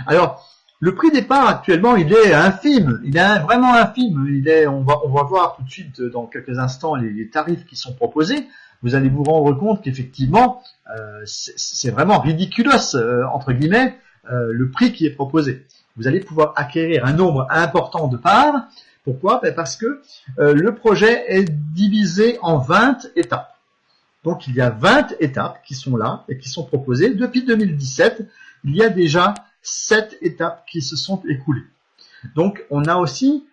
Alors, le prix des parts actuellement, il est infime, il est vraiment infime. On va voir tout de suite dans quelques instants les tarifs qui sont proposés. Vous allez vous rendre compte qu'effectivement, c'est vraiment ridiculous, entre guillemets, le prix qui est proposé. Vous allez pouvoir acquérir un nombre important de parts. Pourquoi? Parce que le projet est divisé en 20 étapes. Donc il y a 20 étapes qui sont là et qui sont proposées. Depuis 2017, il y a déjà 7 étapes qui se sont écoulées. Donc on a aussi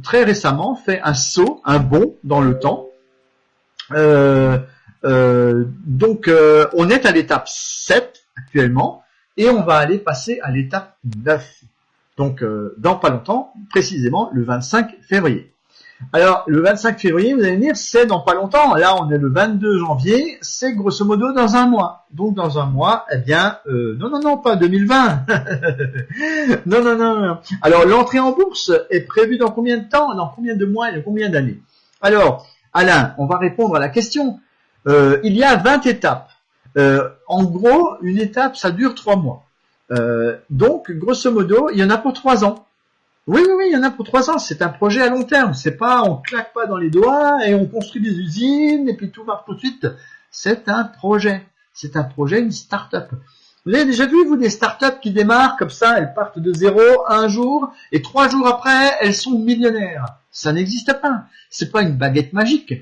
très récemment fait un saut, un bond dans le temps. Donc on est à l'étape 7 actuellement et on va aller passer à l'étape 9. Donc, dans pas longtemps, précisément le 25 février. Alors, le 25 février, vous allez me dire, c'est dans pas longtemps. Là, on est le 22 janvier, c'est grosso modo dans un mois. Donc, dans un mois, eh bien, non, pas 2020. non. Alors, l'entrée en bourse est prévue dans combien de temps? Dans combien de mois et dans combien d'années? Alors, Alain, on va répondre à la question. Il y a 20 étapes. En gros, une étape, ça dure 3 mois. Donc, grosso modo, il y en a pour 3 ans. Oui, il y en a pour 3 ans. C'est un projet à long terme. C'est pas, on claque pas dans les doigts et on construit des usines et puis tout marche tout de suite. C'est un projet. C'est un projet, une start-up. Vous avez déjà vu, vous, des start-up qui démarrent comme ça, elles partent de zéro un jour et 3 jours après, elles sont millionnaires. Ça n'existe pas. C'est pas une baguette magique.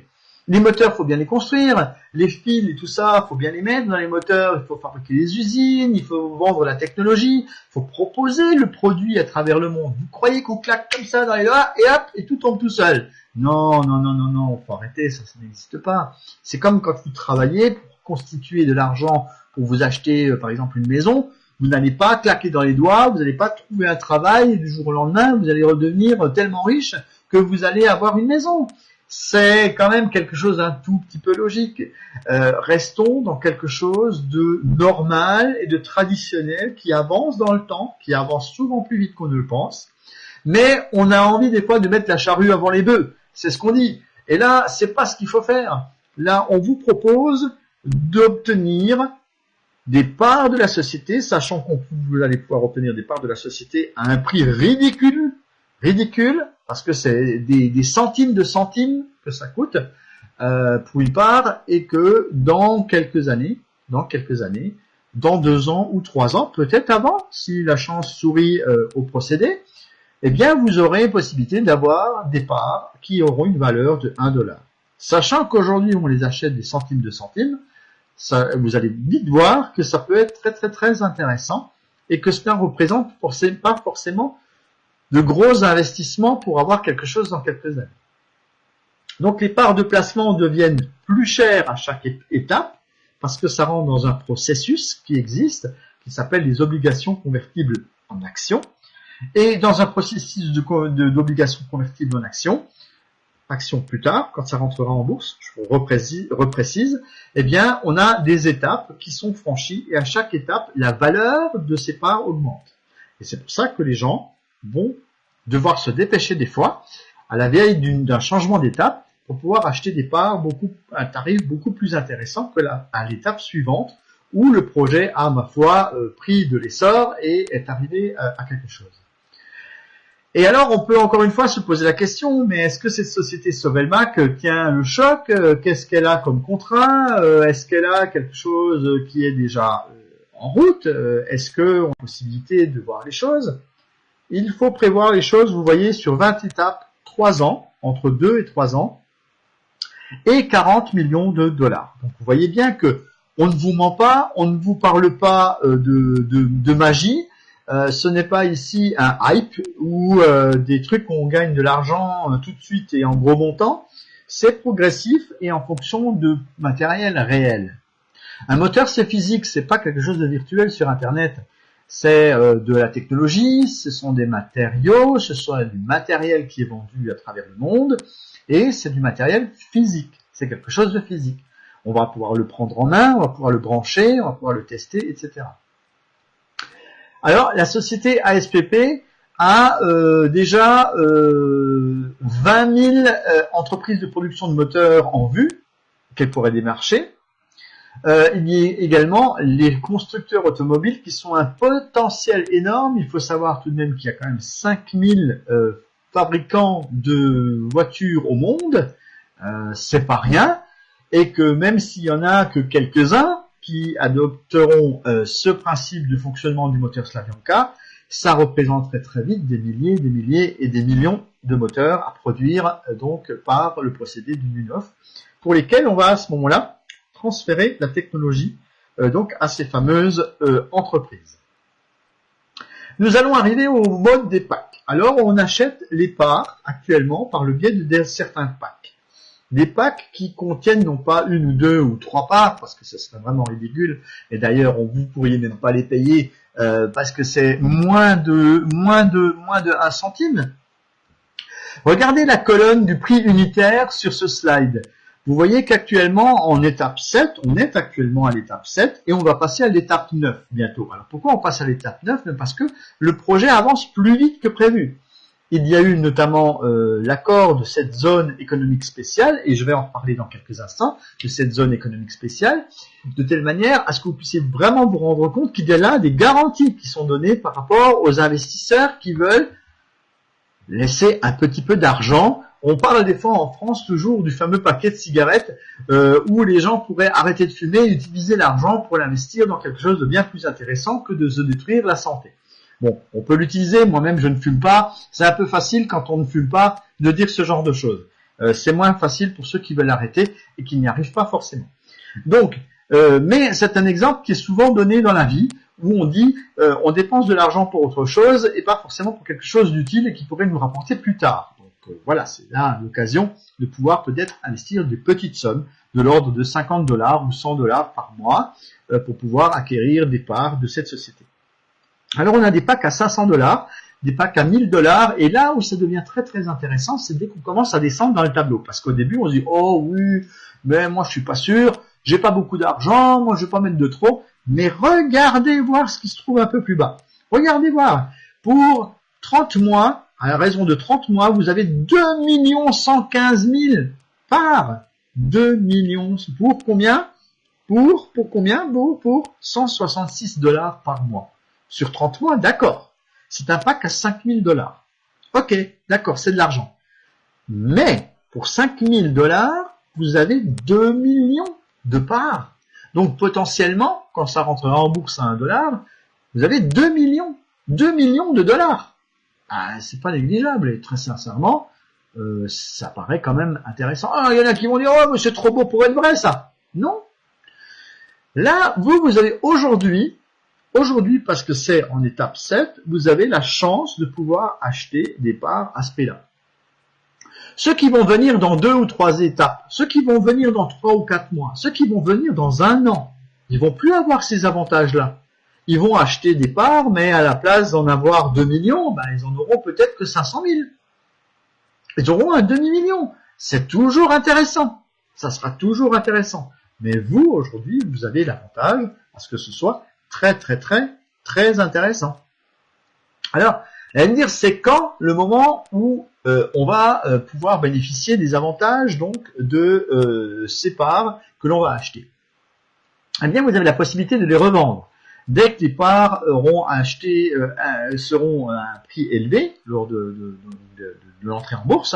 Les moteurs, faut bien les construire. Les fils et tout ça, faut bien les mettre dans les moteurs. Il faut fabriquer les usines, il faut vendre la technologie, il faut proposer le produit à travers le monde. Vous croyez qu'on claque comme ça dans les doigts et hop, et tout tombe tout seul? Non, non, non, non, non, faut arrêter, ça n'existe pas. C'est comme quand vous travaillez pour constituer de l'argent pour vous acheter, par exemple, une maison. Vous n'allez pas claquer dans les doigts, vous n'allez pas trouver un travail et du jour au lendemain, vous allez redevenir tellement riche que vous allez avoir une maison. C'est quand même quelque chose d'un tout petit peu logique. Restons dans quelque chose de normal et de traditionnel qui avance dans le temps, qui avance souvent plus vite qu'on ne le pense. Mais on a envie des fois de mettre la charrue avant les bœufs. C'est ce qu'on dit. Et là, c'est pas ce qu'il faut faire. Là, on vous propose d'obtenir des parts de la société, sachant qu'on vous allez pouvoir obtenir des parts de la société à un prix ridicule, parce que c'est des centimes de centimes que ça coûte pour une part, et que dans quelques années, dans 2 ans ou 3 ans, peut-être avant, si la chance sourit au procédé, eh bien vous aurez possibilité d'avoir des parts qui auront une valeur de 1 $. Sachant qu'aujourd'hui on les achète des centimes de centimes, ça, vous allez vite voir que ça peut être très très très intéressant et que cela représente pas forcément de gros investissements pour avoir quelque chose dans quelques années. Donc les parts de placement deviennent plus chères à chaque étape parce que ça rentre dans un processus qui existe, qui s'appelle les obligations convertibles en actions. Et dans un processus d'obligations convertibles en actions plus tard, quand ça rentrera en bourse, je reprécise, eh bien, on a des étapes qui sont franchies et à chaque étape, la valeur de ces parts augmente. Et c'est pour ça que les gens vont devoir se dépêcher des fois, à la veille d'un changement d'étape, pour pouvoir acheter des parts à un tarif beaucoup plus intéressant que à l'étape suivante, où le projet a, ma foi, pris de l'essor et est arrivé à quelque chose. Et alors, on peut encore une fois se poser la question, mais est-ce que cette société Sovelmac tient le choc? Qu'est-ce qu'elle a comme contrat? Est-ce qu'elle a quelque chose qui est déjà en route? Est-ce qu'on a possibilité de voir les choses? Il faut prévoir les choses, vous voyez, sur 20 étapes, 3 ans, entre 2 et 3 ans, et 40 millions de dollars. Donc vous voyez bien que on ne vous ment pas, on ne vous parle pas de magie. Ce n'est pas ici un hype ou des trucs où on gagne de l'argent tout de suite et en gros montant. C'est progressif et en fonction de matériel réel. Un moteur, c'est physique, c'est pas quelque chose de virtuel sur Internet. C'est de la technologie, ce sont des matériaux, ce sont du matériel qui est vendu à travers le monde et c'est du matériel physique. C'est quelque chose de physique. On va pouvoir le prendre en main, on va pouvoir le brancher, on va pouvoir le tester, etc. Alors, la société ASPP a déjà 20 000 entreprises de production de moteurs en vue qu'elle pourrait démarcher. Il y a également les constructeurs automobiles qui sont un potentiel énorme. Il faut savoir tout de même qu'il y a quand même 5000 fabricants de voitures au monde. C'est pas rien. Et que même s'il y en a que quelques-uns qui adopteront ce principe de fonctionnement du moteur Slavyanka, ça représenterait très vite des milliers et des millions de moteurs à produire donc par le procédé du Munov, pour lesquels on va à ce moment-là transférer la technologie donc à ces fameuses entreprises. Nous allons arriver au mode des packs. Alors on achète les parts actuellement par le biais de certains packs. Des packs qui contiennent non pas 1 ou 2 ou 3 parts, parce que ce serait vraiment ridicule, et d'ailleurs vous pourriez même pas les payer parce que c'est moins de 1 centime. Regardez la colonne du prix unitaire sur ce slide. Vous voyez qu'actuellement en étape 7, on est actuellement à l'étape 7 et on va passer à l'étape 9 bientôt. Alors pourquoi on passe à l'étape 9? Parce que le projet avance plus vite que prévu. Il y a eu notamment l'accord de cette zone économique spéciale, et je vais en reparler dans quelques instants, de cette zone économique spéciale, de telle manière à ce que vous puissiez vraiment vous rendre compte qu'il y a là des garanties qui sont données par rapport aux investisseurs qui veulent laisser un petit peu d'argent. On parle des fois en France toujours du fameux paquet de cigarettes où les gens pourraient arrêter de fumer et utiliser l'argent pour l'investir dans quelque chose de bien plus intéressant que de se détruire la santé. Bon, on peut l'utiliser, moi-même je ne fume pas, c'est un peu facile quand on ne fume pas de dire ce genre de choses. C'est moins facile pour ceux qui veulent arrêter et qui n'y arrivent pas forcément. Donc, mais c'est un exemple qui est souvent donné dans la vie, où on dit on dépense de l'argent pour autre chose et pas forcément pour quelque chose d'utile et qui pourrait nous rapporter plus tard. Donc voilà, c'est là l'occasion de pouvoir peut-être investir des petites sommes de l'ordre de 50 $ ou 100 $ par mois pour pouvoir acquérir des parts de cette société. Alors on a des packs à 500 $, des packs à 1000 $, et là où ça devient très très intéressant, c'est dès qu'on commence à descendre dans le tableau. Parce qu'au début on se dit oh oui, mais moi je suis pas sûr, j'ai pas beaucoup d'argent, moi je vais pas mettre de trop. Mais regardez voir ce qui se trouve un peu plus bas. Regardez voir. Pour 30 mois, à raison de 30 mois, vous avez 2 115 000 parts. 2 millions. Pour combien? Pour combien? Pour 166 $ par mois. Sur 30 mois, d'accord. C'est un pack à 5 000 $. Ok, d'accord, c'est de l'argent. Mais, pour 5 000 $, vous avez 2 millions de parts. Donc potentiellement, quand ça rentrera en bourse à 1 $, vous avez 2 millions. 2 millions de dollars. Ah, c'est pas négligeable. Et très sincèrement, ça paraît quand même intéressant. Ah, il y en a qui vont dire, oh, mais c'est trop beau pour être vrai, ça. Non. Là, vous avez aujourd'hui, parce que c'est en étape 7, vous avez la chance de pouvoir acheter des parts à ce prix-là. Ceux qui vont venir dans 2 ou 3 étapes, ceux qui vont venir dans 3 ou 4 mois, ceux qui vont venir dans 1 an, ils vont plus avoir ces avantages-là. Ils vont acheter des parts, mais à la place d'en avoir 2 millions, ben, ils en auront peut-être que 500 000. Ils auront un demi-million. C'est toujours intéressant. Ça sera toujours intéressant. Mais vous, aujourd'hui, vous avez l'avantage à ce que ce soit très, très, très, très intéressant. Alors, elle va me dire, c'est quand le moment où on va pouvoir bénéficier des avantages donc de ces parts que l'on va acheter. Eh bien, vous avez la possibilité de les revendre. Dès que les parts seront à un prix élevé lors de l'entrée en bourse,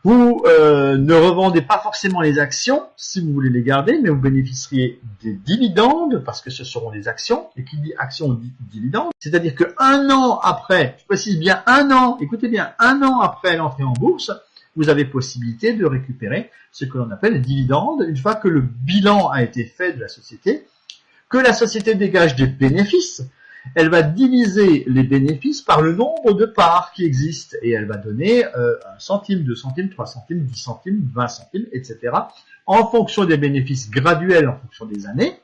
vous ne revendez pas forcément les actions si vous voulez les garder, mais vous bénéficierez des dividendes parce que ce seront des actions. Et qui dit action dit dividendes. C'est-à-dire que 1 an après, je précise bien 1 an, écoutez bien, 1 an après l'entrée en bourse, vous avez possibilité de récupérer ce que l'on appelle les dividendes une fois que le bilan a été fait de la société, que la société dégage des bénéfices. Elle va diviser les bénéfices par le nombre de parts qui existent et elle va donner 1 centime, 2 centimes, 3 centimes, 10 centimes, 20 centimes, etc. en fonction des bénéfices graduels, en fonction des années.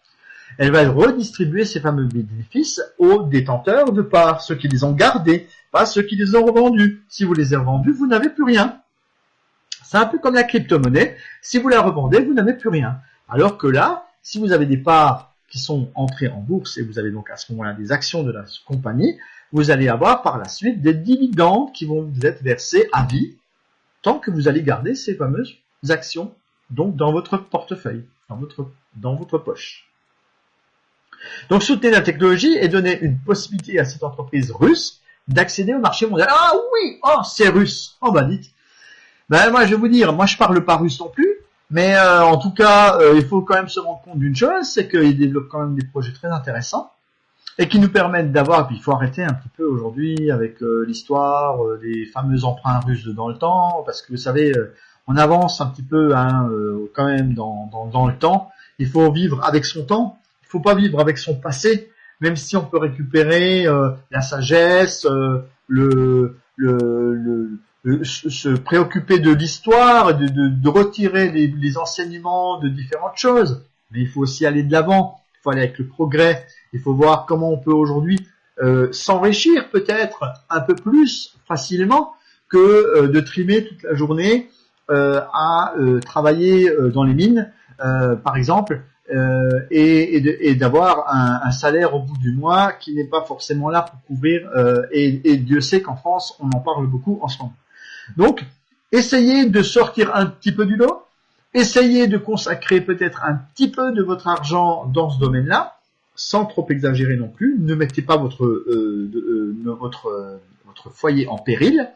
Elle va redistribuer ces fameux bénéfices aux détenteurs de parts, ceux qui les ont gardés, pas ceux qui les ont revendus. Si vous les avez revendus, vous n'avez plus rien. C'est un peu comme la crypto-monnaie. Si vous la revendez, vous n'avez plus rien. Alors que là, si vous avez des parts qui sont entrées en bourse et vous avez donc à ce moment-là des actions de la compagnie, vous allez avoir par la suite des dividendes qui vont vous être versés à vie tant que vous allez garder ces fameuses actions donc dans votre portefeuille, dans votre poche. Donc soutenir la technologie et donner une possibilité à cette entreprise russe d'accéder au marché mondial. Ah oui, oh c'est russe. Oh bah dites. Ben moi je vais vous dire, moi je parle pas russe non plus. Mais en tout cas, il faut quand même se rendre compte d'une chose, c'est qu'ils développent quand même des projets très intéressants et qui nous permettent d'avoir, puis il faut arrêter un petit peu aujourd'hui avec l'histoire des fameux emprunts russes dans le temps, parce que vous savez, on avance un petit peu quand même dans le temps. Il faut vivre avec son temps, il faut pas vivre avec son passé, même si on peut récupérer la sagesse, se préoccuper de l'histoire, de retirer les enseignements de différentes choses. Mais il faut aussi aller de l'avant, il faut aller avec le progrès, il faut voir comment on peut aujourd'hui s'enrichir peut-être un peu plus facilement que de trimer toute la journée à travailler dans les mines, par exemple, et d'avoir un salaire au bout du mois qui n'est pas forcément là pour couvrir, et Dieu sait qu'en France, on en parle beaucoup en ce moment. Donc, essayez de sortir un petit peu du lot, essayez de consacrer peut-être un petit peu de votre argent dans ce domaine-là, sans trop exagérer non plus. Ne mettez pas votre foyer en péril.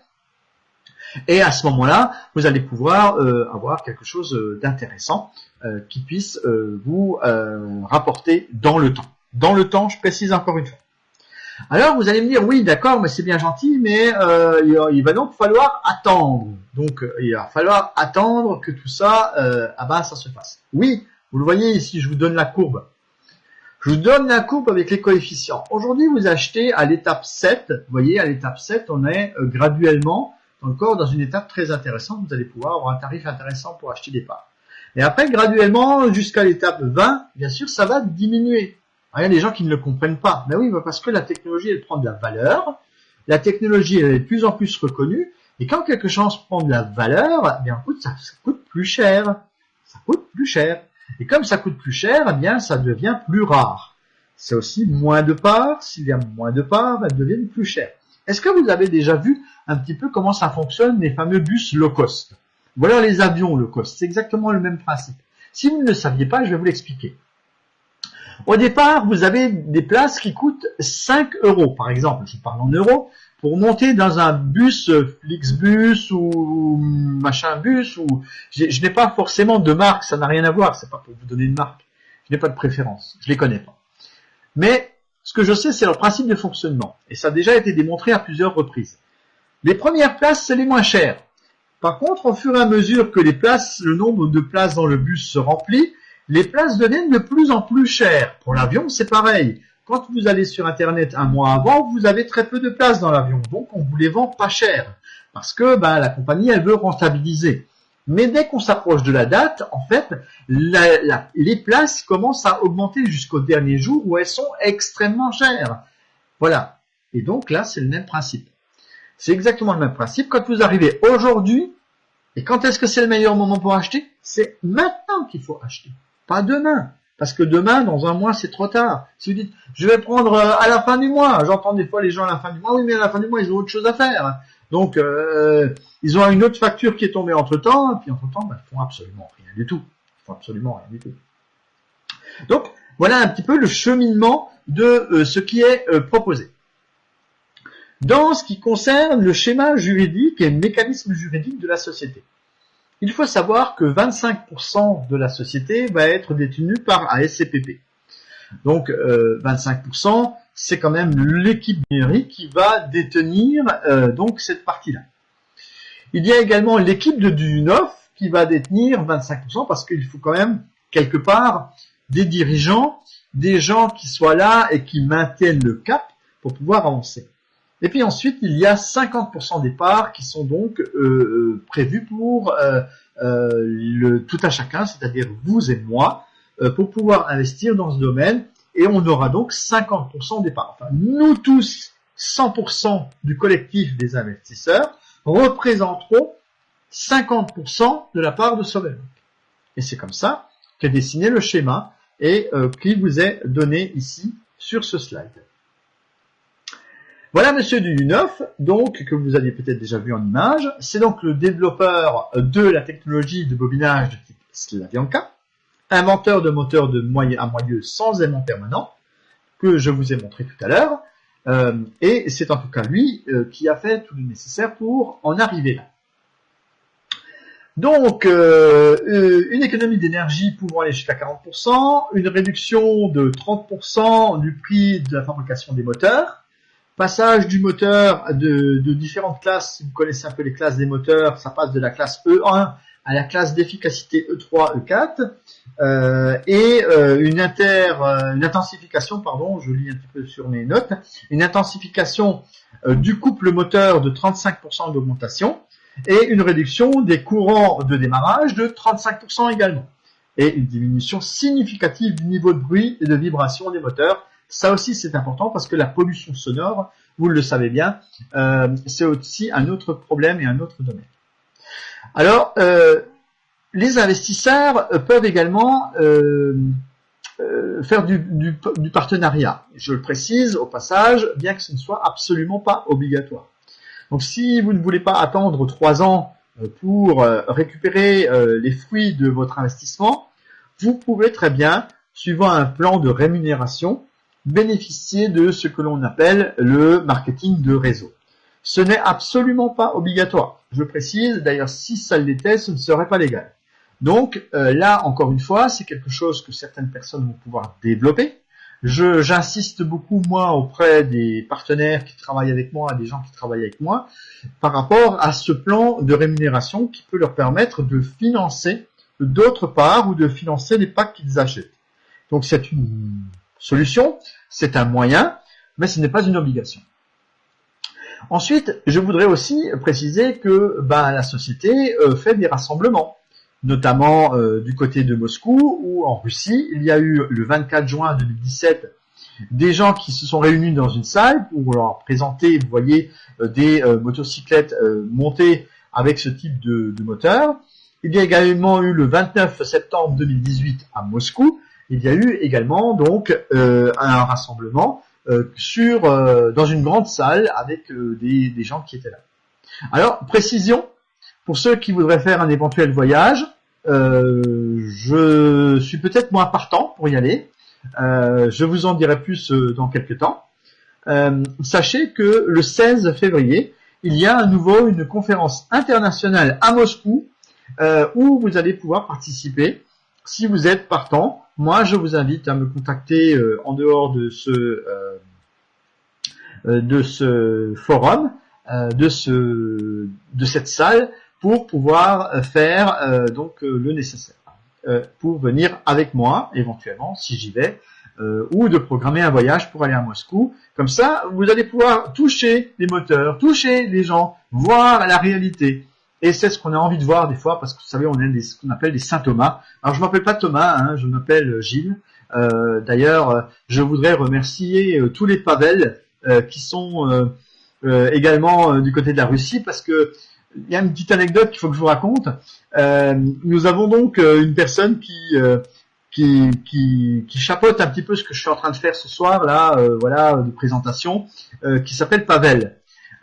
Et à ce moment-là, vous allez pouvoir avoir quelque chose d'intéressant qui puisse vous rapporter dans le temps. Dans le temps, je précise encore une fois. Alors vous allez me dire, oui, d'accord, mais c'est bien gentil, mais il va donc falloir attendre. Donc il va falloir attendre que tout ça, ça se fasse. Oui, vous le voyez ici, je vous donne la courbe. Je vous donne la courbe avec les coefficients. Aujourd'hui, vous achetez à l'étape 7. Vous voyez, à l'étape 7, on est graduellement encore dans une étape très intéressante. Vous allez pouvoir avoir un tarif intéressant pour acheter des parts. Et après, graduellement, jusqu'à l'étape 20, bien sûr, ça va diminuer. Il y a des gens qui ne le comprennent pas. Mais oui, parce que la technologie, elle prend de la valeur. La technologie, elle est de plus en plus reconnue. Et quand quelque chose prend de la valeur, eh bien, ça coûte plus cher. Ça coûte plus cher. Et comme ça coûte plus cher, eh bien, ça devient plus rare. C'est aussi moins de parts. S'il y a moins de parts, elles deviennent plus chères. Est-ce que vous avez déjà vu un petit peu comment ça fonctionne, les fameux bus low cost? Voilà les avions low cost. C'est exactement le même principe. Si vous ne le saviez pas, je vais vous l'expliquer. Au départ, vous avez des places qui coûtent 5 euros, par exemple. Je parle en euros. Pour monter dans un bus, Flixbus ou machin bus, ou je n'ai pas forcément de marque, ça n'a rien à voir, c'est pas pour vous donner une marque. Je n'ai pas de préférence, je les connais pas. Mais ce que je sais, c'est leur principe de fonctionnement, et ça a déjà été démontré à plusieurs reprises. Les premières places, c'est les moins chères. Par contre, au fur et à mesure que le nombre de places dans le bus se remplit, les places deviennent de plus en plus chères. Pour l'avion, c'est pareil. Quand vous allez sur Internet un mois avant, vous avez très peu de place dans l'avion. Donc, on vous les vend pas cher. Parce que la compagnie, elle veut rentabiliser. Mais dès qu'on s'approche de la date, en fait, les places commencent à augmenter jusqu'au dernier jour où elles sont extrêmement chères. Voilà. Et donc là, c'est le même principe. C'est exactement le même principe. Quand vous arrivez aujourd'hui, et quand est-ce que c'est le meilleur moment pour acheter? C'est maintenant qu'il faut acheter, pas demain. Parce que demain, dans un mois, c'est trop tard. Si vous dites, je vais prendre à la fin du mois, j'entends des fois les gens à la fin du mois, oui, mais à la fin du mois, ils ont autre chose à faire. Donc, ils ont une autre facture qui est tombée entre-temps, et puis entre-temps, ils font absolument rien du tout. Ils font absolument rien du tout. Donc, voilà un petit peu le cheminement de ce qui est proposé. Dans ce qui concerne le schéma juridique et le mécanisme juridique de la société, il faut savoir que 25% de la société va être détenue par ASCPP. Donc 25%, c'est quand même l'équipe numérique qui va détenir donc cette partie-là. Il y a également l'équipe de Duyunov qui va détenir 25% parce qu'il faut quand même quelque part des dirigeants, des gens qui soient là et qui maintiennent le cap pour pouvoir avancer. Et puis ensuite, il y a 50% des parts qui sont donc prévues pour le tout à chacun, c'est-à-dire vous et moi, pour pouvoir investir dans ce domaine. Et on aura donc 50% des parts. Enfin, nous tous, 100% du collectif des investisseurs, représenteront 50% de la part de Sovelbank. Et c'est comme ça qu'est dessiné le schéma et qui vous est donné ici sur ce slide. Voilà Monsieur Duyunov, donc, que vous aviez peut-être déjà vu en image. C'est donc le développeur de la technologie de bobinage de type Slavyanka, inventeur de moteurs de moyeu à moyeu sans aimant permanent, que je vous ai montré tout à l'heure. Et c'est en tout cas lui qui a fait tout le nécessaire pour en arriver là. Donc, une économie d'énergie pouvant aller jusqu'à 40%, une réduction de 30% du prix de la fabrication des moteurs, passage du moteur de différentes classes. Si vous connaissez un peu les classes des moteurs, ça passe de la classe E1 à la classe d'efficacité E3, E4, et une intensification, pardon, je lis un petit peu sur mes notes, une intensification du couple moteur de 35% d'augmentation, et une réduction des courants de démarrage de 35% également, et une diminution significative du niveau de bruit et de vibration des moteurs. Ça aussi, c'est important parce que la pollution sonore, vous le savez bien, c'est aussi un autre problème et un autre domaine. Alors, les investisseurs peuvent également faire du partenariat. Je le précise au passage, bien que ce ne soit absolument pas obligatoire. Donc, si vous ne voulez pas attendre 3 ans pour récupérer les fruits de votre investissement, vous pouvez très bien, suivant un plan de rémunération, bénéficier de ce que l'on appelle le marketing de réseau. Ce n'est absolument pas obligatoire. Je précise, d'ailleurs, si ça l'était, ce ne serait pas légal. Donc là, encore une fois, c'est quelque chose que certaines personnes vont pouvoir développer. J'insiste beaucoup, moi, auprès des partenaires qui travaillent avec moi, des gens qui travaillent avec moi, par rapport à ce plan de rémunération qui peut leur permettre de financer d'autre part ou de financer les packs qu'ils achètent. Donc c'est une solution, c'est un moyen, mais ce n'est pas une obligation. Ensuite, je voudrais aussi préciser que la société fait des rassemblements, notamment du côté de Moscou ou en Russie. Il y a eu le 24 juin 2017 des gens qui se sont réunis dans une salle pour leur présenter, vous voyez, des motocyclettes montées avec ce type de moteur. Il y a également eu le 29 septembre 2018 à Moscou. Il y a eu également donc un rassemblement dans une grande salle avec des gens qui étaient là. Alors, précision, pour ceux qui voudraient faire un éventuel voyage, je suis peut-être moins partant pour y aller. Je vous en dirai plus dans quelques temps. Sachez que le 16 février, il y a à nouveau une conférence internationale à Moscou où vous allez pouvoir participer. Si vous êtes partant, moi je vous invite à me contacter en dehors de ce forum, de cette salle, pour pouvoir faire le nécessaire pour venir avec moi éventuellement si j'y vais, ou de programmer un voyage pour aller à Moscou. Comme ça, vous allez pouvoir toucher les moteurs, toucher les gens, voir la réalité. Et c'est ce qu'on a envie de voir des fois, parce que vous savez, on est ce qu'on appelle des Saint Thomas. Alors je m'appelle pas Thomas, je m'appelle Gilles. D'ailleurs, je voudrais remercier tous les Pavel qui sont également du côté de la Russie, parce que il y a une petite anecdote qu'il faut que je vous raconte. Nous avons donc une personne qui chapeaute un petit peu ce que je suis en train de faire ce soir là, de présentation, qui s'appelle Pavel.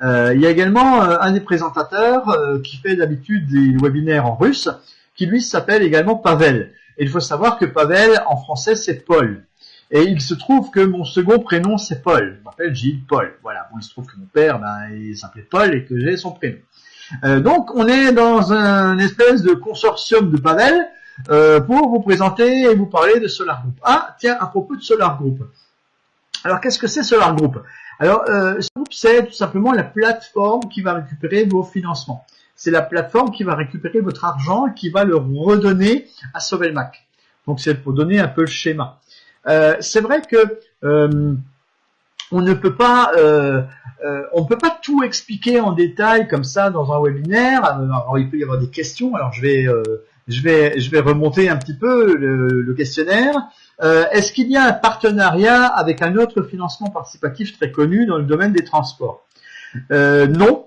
Il y a également un des présentateurs qui fait d'habitude des webinaires en russe, qui lui s'appelle également Pavel. Et il faut savoir que Pavel en français c'est Paul. Et il se trouve que mon second prénom c'est Paul. Je m'appelle Gilles Paul. Voilà. Bon, il se trouve que mon père il s'appelait Paul et que j'ai son prénom. Donc on est dans un espèce de consortium de Pavel pour vous présenter et vous parler de Solar Group. Ah tiens, à propos de Solar Group. Alors qu'est-ce que c'est Solar Group? Alors Solar Group, c'est tout simplement la plateforme qui va récupérer vos financements. C'est la plateforme qui va récupérer votre argent et qui va le redonner à Sovelmac. Donc c'est pour donner un peu le schéma. C'est vrai que on ne peut pas tout expliquer en détail comme ça dans un webinaire. Alors, il peut y avoir des questions. Alors je vais remonter un petit peu le questionnaire. Est-ce qu'il y a un partenariat avec un autre financement participatif très connu dans le domaine des transports? Non.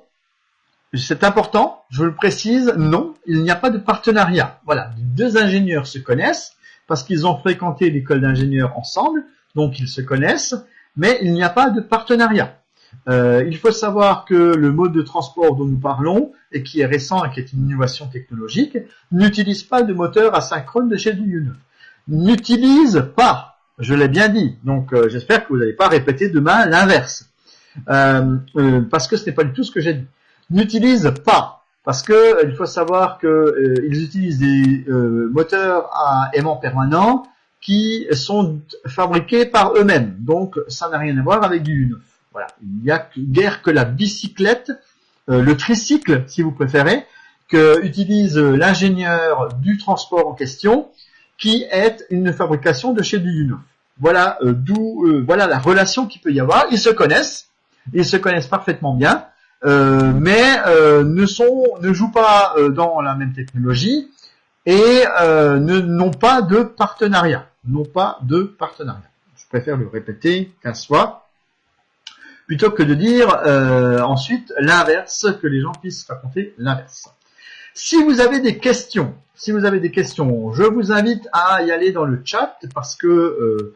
C'est important, je le précise, non, il n'y a pas de partenariat. Voilà, deux ingénieurs se connaissent parce qu'ils ont fréquenté l'école d'ingénieurs ensemble, donc ils se connaissent, mais il n'y a pas de partenariat. Il faut savoir que le mode de transport dont nous parlons, et qui est récent et qui est une innovation technologique, n'utilise pas de moteur asynchrone de chez Villeneuve. N'utilise pas, je l'ai bien dit, donc j'espère que vous n'allez pas répéter demain l'inverse, parce que ce n'est pas du tout ce que j'ai dit. N'utilise pas, parce que il faut savoir que ils utilisent des moteurs à aimant permanent qui sont fabriqués par eux-mêmes, donc ça n'a rien à voir avec du Villeneuve. Voilà, il n'y a guère que la bicyclette, le tricycle si vous préférez, que utilise l'ingénieur du transport en question, qui est une fabrication de chez Villeneuve. Voilà voilà la relation qu'il peut y avoir. Ils se connaissent parfaitement bien. Mais ne jouent pas dans la même technologie et n'ont pas de partenariat. Je préfère le répéter 15 fois plutôt que de dire ensuite l'inverse, que les gens puissent raconter l'inverse. Si vous avez des questions, je vous invite à y aller dans le chat parce que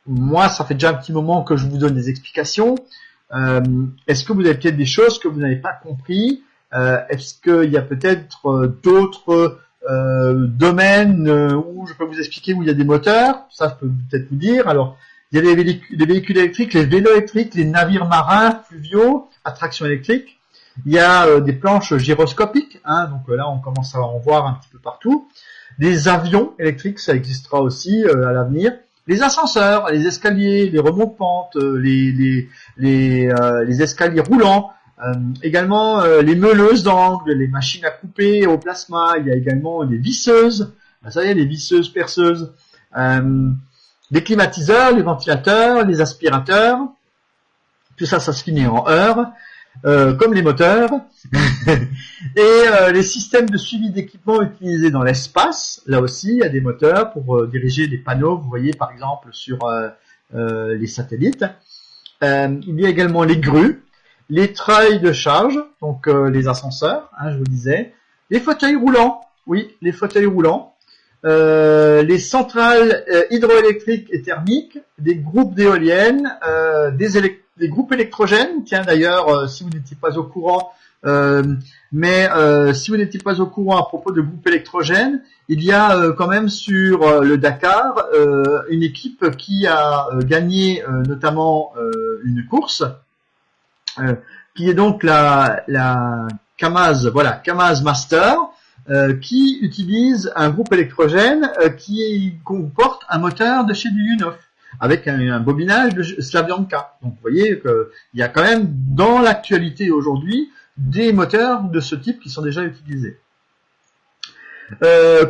moi, ça fait déjà un petit moment que je vous donne des explications. Est-ce que vous avez peut-être des choses que vous n'avez pas compris? Est-ce qu'il y a peut-être d'autres domaines où je peux vous expliquer où il y a des moteurs? Ça, je peux peut-être vous dire. Alors, il y a les véhicules électriques, les vélos électriques, les navires marins, fluviaux, à traction électrique. Il y a des planches gyroscopiques, donc là, on commence à en voir un petit peu partout. Des avions électriques, ça existera aussi à l'avenir. Les ascenseurs, les escaliers, les remontes-pentes, les escaliers roulants, également les meuleuses d'angle, les machines à couper au plasma, il y a également les visseuses, ça y est, les visseuses perceuses, les climatiseurs, les ventilateurs, les aspirateurs, tout ça, ça se finit en heures, comme les moteurs, et les systèmes de suivi d'équipement utilisés dans l'espace, là aussi, il y a des moteurs pour diriger des panneaux, vous voyez par exemple sur les satellites. Il y a également les grues, les treuils de charge, donc les ascenseurs, hein, je vous le disais, les fauteuils roulants, oui, les fauteuils roulants, les centrales hydroélectriques et thermiques, des groupes d'éoliennes, des groupes électrogènes. Tiens, d'ailleurs, si vous n'étiez pas au courant, si vous n'étiez pas au courant à propos de groupes électrogènes, il y a quand même sur le Dakar une équipe qui a gagné notamment une course, qui est donc la Kamaz, voilà, Kamaz Master, qui utilise un groupe électrogène qui comporte un moteur de chez Duyunov, avec un bobinage de Slavyanka. Donc vous voyez qu'il y a quand même dans l'actualité aujourd'hui des moteurs de ce type qui sont déjà utilisés.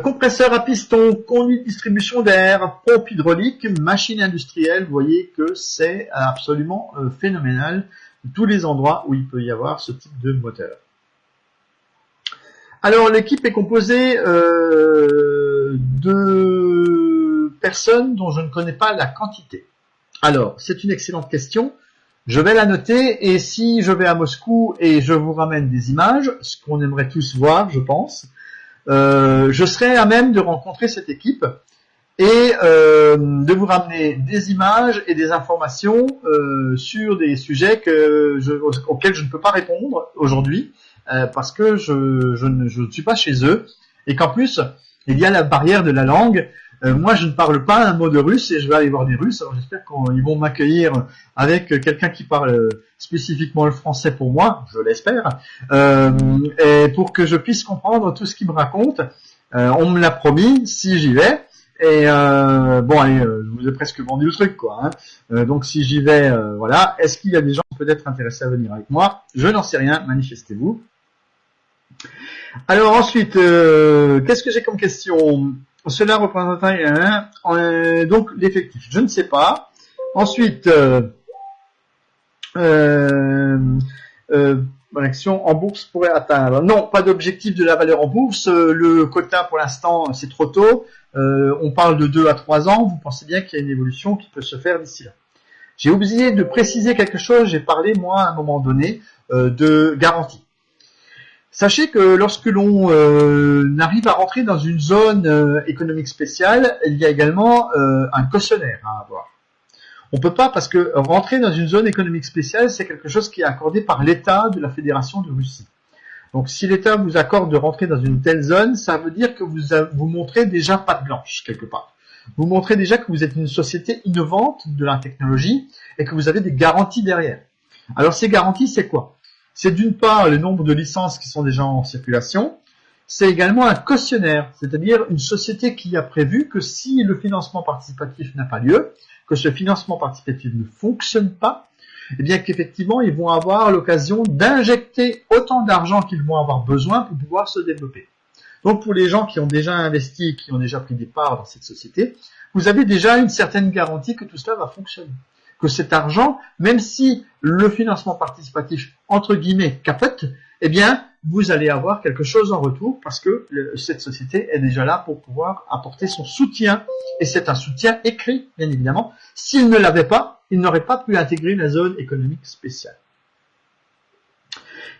Compresseur à piston, conduite distribution d'air, pompe hydraulique, machine industrielle, vous voyez que c'est absolument phénoménal tous les endroits où il peut y avoir ce type de moteur. Alors l'équipe est composée de personnes dont je ne connais pas la quantité. Alors c'est une excellente question, je vais la noter, et si je vais à Moscou et je vous ramène des images, ce qu'on aimerait tous voir je pense, je serai à même de rencontrer cette équipe et de vous ramener des images et des informations sur des sujets auxquels je ne peux pas répondre aujourd'hui, parce que je ne suis pas chez eux, et qu'en plus il y a la barrière de la langue. Moi je ne parle pas un mot de russe et je vais aller voir des Russes, alors j'espère qu'ils vont m'accueillir avec quelqu'un qui parle spécifiquement le français pour moi, je l'espère, et pour que je puisse comprendre tout ce qu'ils me racontent. On me l'a promis, si j'y vais. Et bon, allez, je vous ai presque vendu le truc, quoi. Hein. Donc si j'y vais, voilà. Est-ce qu'il y a des gens peut-être intéressés à venir avec moi? Je n'en sais rien. Manifestez-vous. Alors ensuite, qu'est-ce que j'ai comme question? Cela représente donc l'effectif. Je ne sais pas. Ensuite, action en bourse pourrait atteindre. Non, pas d'objectif de la valeur en bourse. Le quota pour l'instant, c'est trop tôt. On parle de 2 à 3 ans. Vous pensez bien qu'il y a une évolution qui peut se faire d'ici là. J'ai oublié de préciser quelque chose. J'ai parlé, moi, à un moment donné, de garantie. Sachez que lorsque l'on arrive à rentrer dans une zone économique spéciale, il y a également un cautionnaire à avoir. On peut pas, parce que rentrer dans une zone économique spéciale, c'est quelque chose qui est accordé par l'État de la Fédération de Russie. Donc si l'État vous accorde de rentrer dans une telle zone, ça veut dire que vous montrez déjà patte blanche quelque part. Vous montrez déjà que vous êtes une société innovante de la technologie et que vous avez des garanties derrière. Alors ces garanties, c'est quoi? C'est d'une part le nombre de licences qui sont déjà en circulation, c'est également un cautionnaire, c'est-à-dire une société qui a prévu que si le financement participatif n'a pas lieu, que ce financement participatif ne fonctionne pas, eh bien qu'effectivement ils vont avoir l'occasion d'injecter autant d'argent qu'ils vont avoir besoin pour pouvoir se développer. Donc pour les gens qui ont déjà investi, qui ont déjà pris des parts dans cette société, vous avez déjà une certaine garantie que tout cela va fonctionner. Que cet argent, même si le financement participatif, entre guillemets, capote, eh bien, vous allez avoir quelque chose en retour parce que cette société est déjà là pour pouvoir apporter son soutien. Et c'est un soutien écrit, bien évidemment. S'il ne l'avait pas, il n'aurait pas pu intégrer la zone économique spéciale.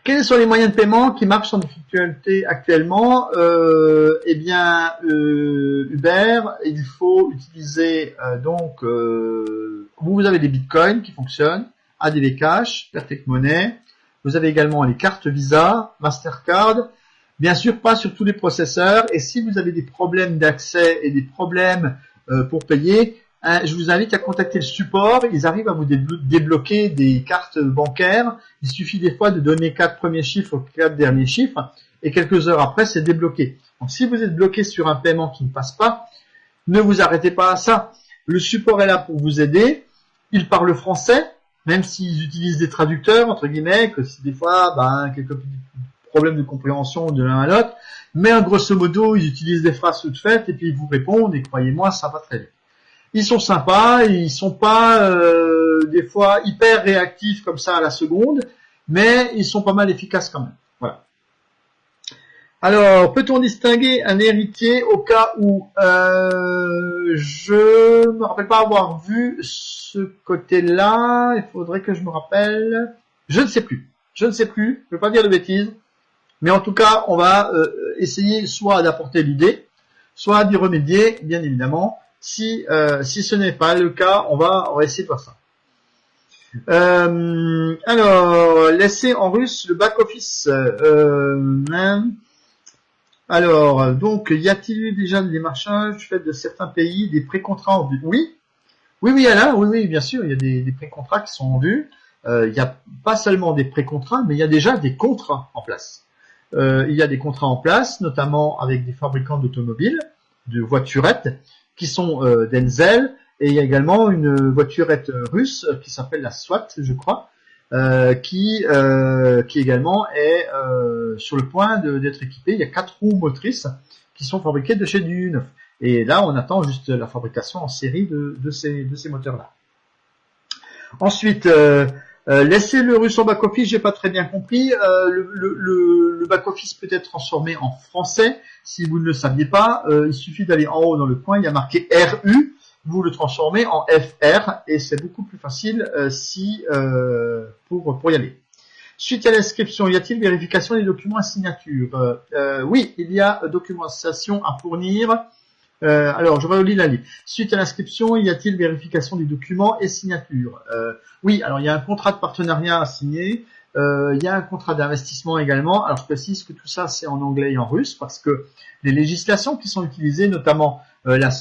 Quels sont les moyens de paiement qui marchent en difficulté actuellement? Eh bien, Uber, il faut utiliser vous avez des bitcoins qui fonctionnent, ADV Cash, Perfect Money. Vous avez également les cartes Visa, Mastercard. Bien sûr, pas sur tous les processeurs. Et si vous avez des problèmes d'accès et des problèmes pour payer, je vous invite à contacter le support. Ils arrivent à vous débloquer des cartes bancaires. Il suffit des fois de donner 4 premiers chiffres ou 4 derniers chiffres. Et quelques heures après, c'est débloqué. Donc, si vous êtes bloqué sur un paiement qui ne passe pas, ne vous arrêtez pas à ça. Le support est là pour vous aider. Ils parlent français, même s'ils utilisent des traducteurs, entre guillemets, que si des fois, quelques petits problèmes de compréhension de l'un à l'autre. Mais grosso modo, ils utilisent des phrases toutes faites et puis ils vous répondent et croyez-moi, ça va très vite. Ils sont sympas, ils sont pas des fois hyper réactifs comme ça à la seconde, mais ils sont pas mal efficaces quand même. Voilà. Alors, peut-on distinguer un héritier au cas où je me rappelle pas avoir vu ce côté-là. Il faudrait que je me rappelle. Je ne sais plus. Je ne sais plus. Je ne veux pas dire de bêtises. Mais en tout cas, on va essayer soit d'apporter l'idée, soit d'y remédier, bien évidemment. Si ce n'est pas le cas, on va essayer de voir ça. Alors, laisser en russe le back-office. Alors, donc, y a-t-il eu déjà des démarchages fait de certains pays, des pré-contrats en vue? Oui, Alain, oui, bien sûr, il y a des pré-contrats qui sont en vue. Il n'y a pas seulement des pré-contrats, mais il y a déjà des contrats en place. Il y a des contrats en place, notamment avec des fabricants d'automobiles, de voiturettes, qui sont Denzel, et il y a également une voiturette russe qui s'appelle la SWAT, je crois, qui également est sur le point d'être équipée. Il y a 4 roues motrices qui sont fabriquées de chez du neuf. Et là, on attend juste la fabrication en série de ces moteurs-là. Ensuite, laisser le russe en back-office, j'ai pas très bien compris. Le back-office peut être transformé en français. Si vous ne le saviez pas, il suffit d'aller en haut dans le coin, il y a marqué RU. Vous le transformez en FR et c'est beaucoup plus facile pour y aller. Suite à l'inscription, y a-t-il vérification des documents à signature? Oui, il y a documentation à fournir. Alors, je relis la liste. Suite à l'inscription, y a-t-il vérification des documents et signature? Oui, alors il y a un contrat de partenariat à signer. Il y a un contrat d'investissement également. Alors, je précise que tout ça, c'est en anglais et en russe parce que les législations qui sont utilisées, notamment la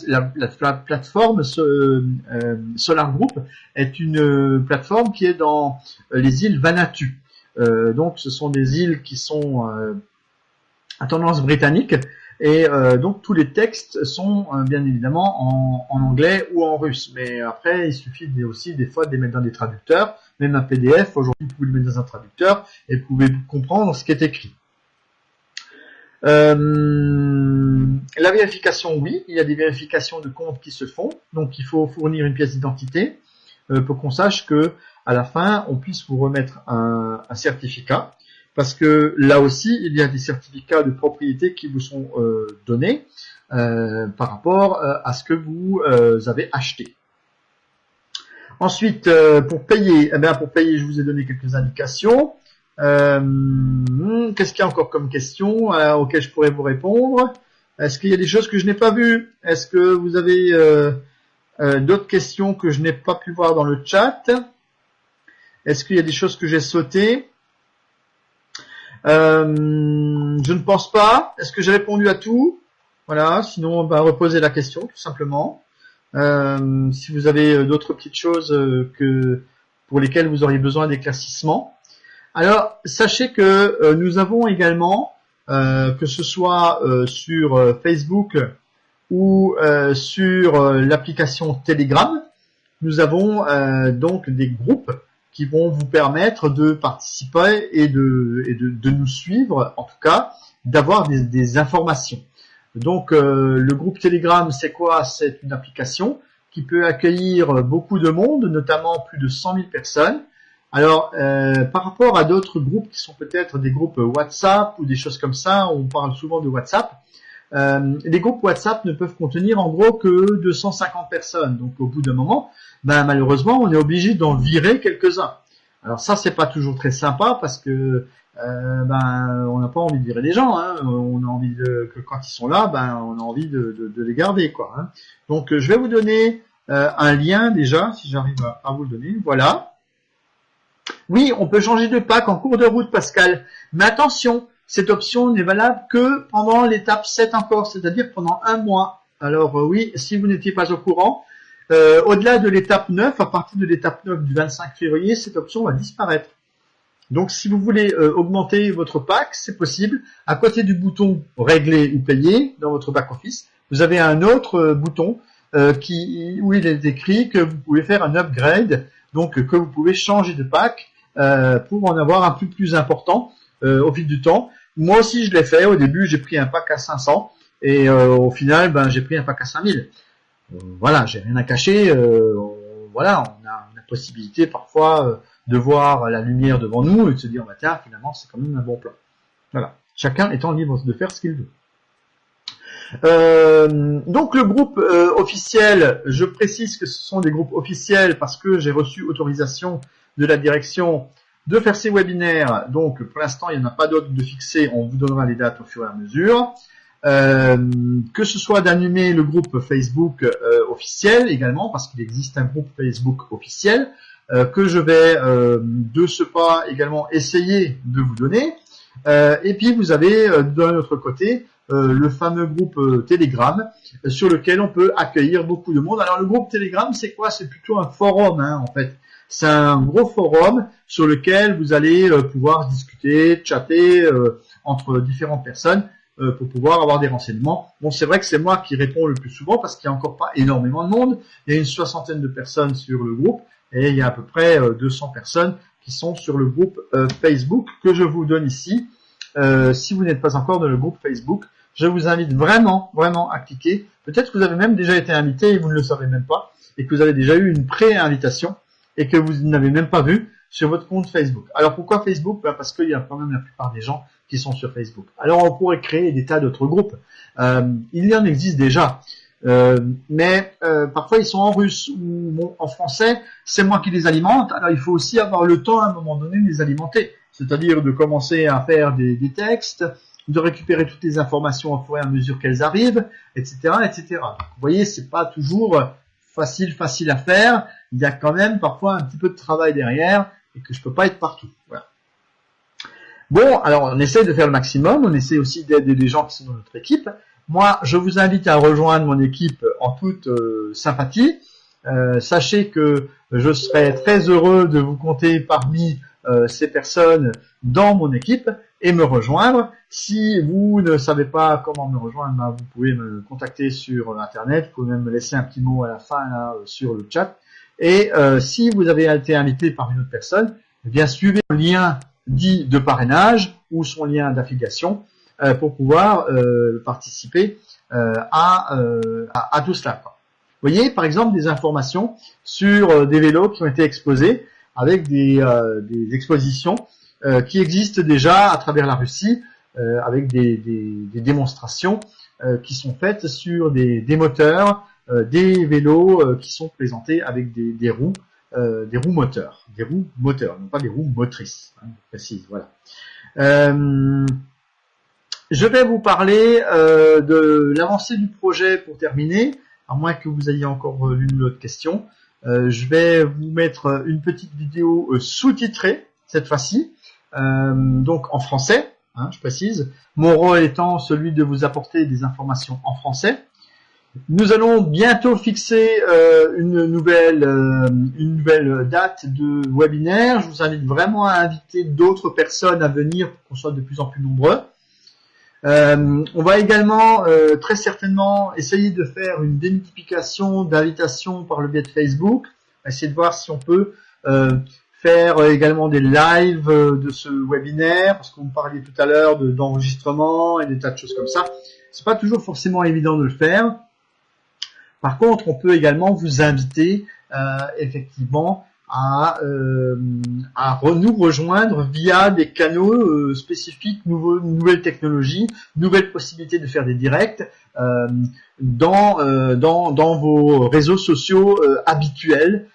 plateforme Solar Group, est une plateforme qui est dans les îles Vanuatu. Donc, ce sont des îles qui sont à tendance britannique. Et donc tous les textes sont bien évidemment en anglais ou en russe. Mais après, il suffit aussi des fois de les mettre dans des traducteurs. Même un PDF, aujourd'hui, vous pouvez le mettre dans un traducteur et vous pouvez comprendre ce qui est écrit. La vérification, oui, il y a des vérifications de compte qui se font. Donc il faut fournir une pièce d'identité pour qu'on sache que à la fin, on puisse vous remettre un certificat. Parce que là aussi, il y a des certificats de propriété qui vous sont donnés par rapport à ce que vous avez acheté. Ensuite, pour payer, je vous ai donné quelques indications. Qu'est-ce qu'il y a encore comme question auxquelles je pourrais vous répondre? Est-ce qu'il y a des choses que je n'ai pas vues? Est-ce que vous avez d'autres questions que je n'ai pas pu voir dans le chat? Est-ce qu'il y a des choses que j'ai sautées? Je ne pense pas. Est-ce que j'ai répondu à tout? Voilà, sinon reposez la question tout simplement. Si vous avez d'autres petites choses pour lesquelles vous auriez besoin d'éclaircissement. Alors, sachez que nous avons également, que ce soit sur Facebook ou sur l'application Telegram, nous avons donc des groupes qui vont vous permettre de participer et de nous suivre, en tout cas, d'avoir des informations. Donc, le groupe Telegram, c'est quoi? C'est une application qui peut accueillir beaucoup de monde, notamment plus de 100 000 personnes. Alors, par rapport à d'autres groupes qui sont peut-être des groupes WhatsApp ou des choses comme ça, on parle souvent de WhatsApp, les groupes WhatsApp ne peuvent contenir en gros que 250 personnes. Donc, au bout d'un moment, malheureusement, on est obligé d'en virer quelques-uns. Alors ça, c'est pas toujours très sympa parce que on n'a pas envie de virer les gens. Hein. On a envie que quand ils sont là, on a envie de les garder, quoi. Hein. Donc, je vais vous donner un lien déjà, si j'arrive à vous le donner. Voilà. Oui, on peut changer de pack en cours de route, Pascal. Mais attention, cette option n'est valable que pendant l'étape 7 encore, c'est-à-dire pendant un mois. Alors oui, si vous n'étiez pas au courant, au-delà de l'étape 9, à partir de l'étape 9 du 25 février, cette option va disparaître. Donc si vous voulez augmenter votre pack, c'est possible. À côté du bouton régler ou payer dans votre back-office, vous avez un autre bouton où il est écrit que vous pouvez faire un upgrade, donc que vous pouvez changer de pack pour en avoir un peu plus important au fil du temps. Moi aussi je l'ai fait. Au début j'ai pris un pack à 500 et au final j'ai pris un pack à 5000. Voilà, j'ai rien à cacher. Voilà, on a la possibilité parfois de voir la lumière devant nous et de se dire tiens, finalement c'est quand même un bon plan. Voilà, chacun étant libre de faire ce qu'il veut. Donc le groupe officiel, je précise que ce sont des groupes officiels parce que j'ai reçu autorisation de la direction de faire ces webinaires. Donc pour l'instant il n'y en a pas d'autres de fixer, on vous donnera les dates au fur et à mesure. Que ce soit d'animer le groupe Facebook officiel également, parce qu'il existe un groupe Facebook officiel que je vais de ce pas également essayer de vous donner. Et puis vous avez d'un autre côté le fameux groupe Telegram sur lequel on peut accueillir beaucoup de monde. Alors le groupe Telegram c'est quoi? C'est plutôt un forum en fait. C'est un gros forum sur lequel vous allez pouvoir discuter, chatter entre différentes personnes pour pouvoir avoir des renseignements. Bon, c'est vrai que c'est moi qui réponds le plus souvent parce qu'il n'y a encore pas énormément de monde. Il y a une 60aine de personnes sur le groupe et il y a à peu près 200 personnes qui sont sur le groupe Facebook que je vous donne ici. Si vous n'êtes pas encore dans le groupe Facebook, je vous invite vraiment à cliquer. Peut-être que vous avez même déjà été invité et vous ne le savez même pas et que vous avez déjà eu une pré-invitation et que vous n'avez même pas vu sur votre compte Facebook. Alors pourquoi Facebook? Parce qu'il y a quand même la plupart des gens qui sont sur Facebook. Alors on pourrait créer des tas d'autres groupes. Il y en existe déjà. Mais parfois ils sont en russe ou en français, c'est moi qui les alimente. Alors il faut aussi avoir le temps à un moment donné de les alimenter. C'est-à-dire de commencer à faire des textes, de récupérer toutes les informations au fur et à mesure qu'elles arrivent, etc., etc. Donc, vous voyez, c'est pas toujours facile à faire. Il y a quand même parfois un petit peu de travail derrière et que je peux pas être partout. Voilà. Bon, alors on essaie de faire le maximum, on essaie aussi d'aider les gens qui sont dans notre équipe. Moi, je vous invite à rejoindre mon équipe en toute sympathie. Sachez que je serai très heureux de vous compter parmi ces personnes dans mon équipe et me rejoindre. Si vous ne savez pas comment me rejoindre, vous pouvez me contacter sur Internet, vous pouvez même me laisser un petit mot à la fin là, sur le chat. Et si vous avez été invité par une autre personne, eh bien suivez le lien dit de parrainage ou son lien d'affiliation pour pouvoir participer à tout cela. Vous voyez, par exemple, des informations sur des vélos qui ont été exposés avec des expositions qui existent déjà à travers la Russie avec des démonstrations qui sont faites sur des moteurs, des vélos qui sont présentés avec des roues moteurs, non pas des roues motrices, hein, précise, voilà. Je vais vous parler de l'avancée du projet pour terminer, à moins que vous ayez encore l'une ou l'autre question. Je vais vous mettre une petite vidéo sous-titrée, cette fois-ci, donc en français, hein, je précise, mon rôle étant celui de vous apporter des informations en français. Nous allons bientôt fixer une nouvelle date de webinaire. Je vous invite vraiment à inviter d'autres personnes à venir pour qu'on soit de plus en plus nombreux. On va également très certainement essayer de faire une démultiplication d'invitations par le biais de Facebook, essayer de voir si on peut faire également des lives de ce webinaire, parce qu'on parlait tout à l'heure d'enregistrement et des tas de choses comme ça. C'est pas toujours forcément évident de le faire. Par contre, on peut également vous inviter effectivement à nous rejoindre via des canaux spécifiques, nouvelles technologies, nouvelles possibilités de faire des directs dans vos réseaux sociaux habituels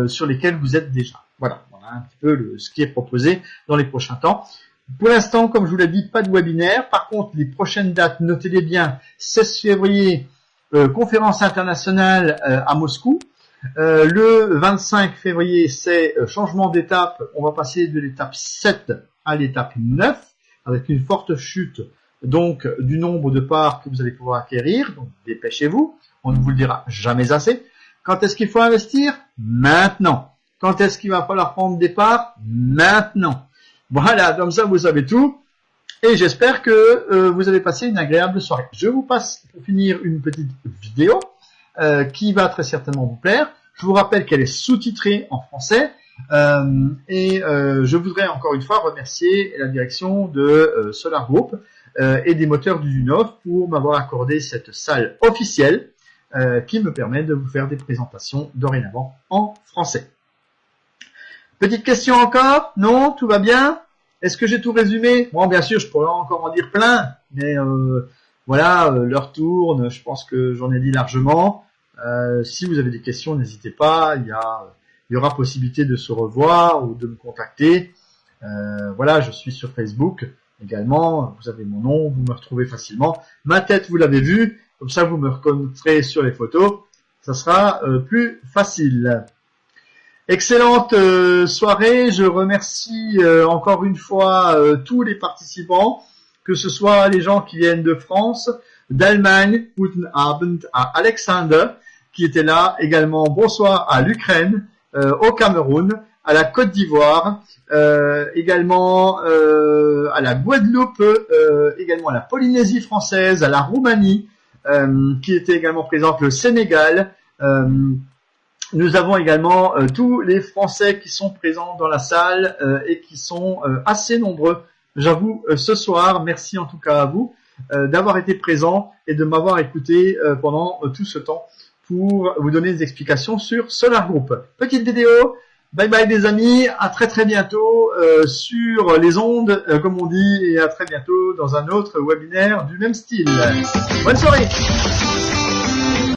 sur lesquels vous êtes déjà. Voilà un petit peu ce qui est proposé dans les prochains temps. Pour l'instant, comme je vous l'ai dit, pas de webinaire. Par contre, les prochaines dates, notez-les bien, 16 février, conférence internationale à Moscou. Le 25 février, c'est changement d'étape. On va passer de l'étape 7 à l'étape 9, avec une forte chute donc du nombre de parts que vous allez pouvoir acquérir. Donc dépêchez-vous, on ne vous le dira jamais assez. Quand est-ce qu'il faut investir? Maintenant. Quand est-ce qu'il va falloir prendre des parts? Maintenant. Voilà, comme ça vous savez tout. Et j'espère que vous avez passé une agréable soirée. Je vous passe pour finir une petite vidéo qui va très certainement vous plaire. Je vous rappelle qu'elle est sous-titrée en français. Je voudrais encore une fois remercier la direction de Solar Group et des moteurs du Dunov pour m'avoir accordé cette salle officielle qui me permet de vous faire des présentations dorénavant en français. Petite question encore? Non? Tout va bien? Est-ce que j'ai tout résumé? Bon, bien sûr, je pourrais encore en dire plein, mais voilà, l'heure tourne, je pense que j'en ai dit largement. Si vous avez des questions, n'hésitez pas, il y aura possibilité de se revoir ou de me contacter. Voilà, je suis sur Facebook également, vous avez mon nom, vous me retrouvez facilement. Ma tête, vous l'avez vue, comme ça vous me reconnaîtrez sur les photos, ça sera plus facile. Excellente soirée, je remercie encore une fois tous les participants, que ce soit les gens qui viennent de France, d'Allemagne, Guten Abend à Alexander, qui était là, également bonsoir à l'Ukraine, au Cameroun, à la Côte d'Ivoire, également à la Guadeloupe, également à la Polynésie française, à la Roumanie, qui était également présente, le Sénégal. Nous avons également tous les Français qui sont présents dans la salle et qui sont assez nombreux. J'avoue, ce soir, merci en tout cas à vous d'avoir été présents et de m'avoir écouté pendant tout ce temps pour vous donner des explications sur Solar Group. Petite vidéo, bye bye des amis, à très très bientôt sur les ondes, comme on dit, et à très bientôt dans un autre webinaire du même style. Bonne soirée!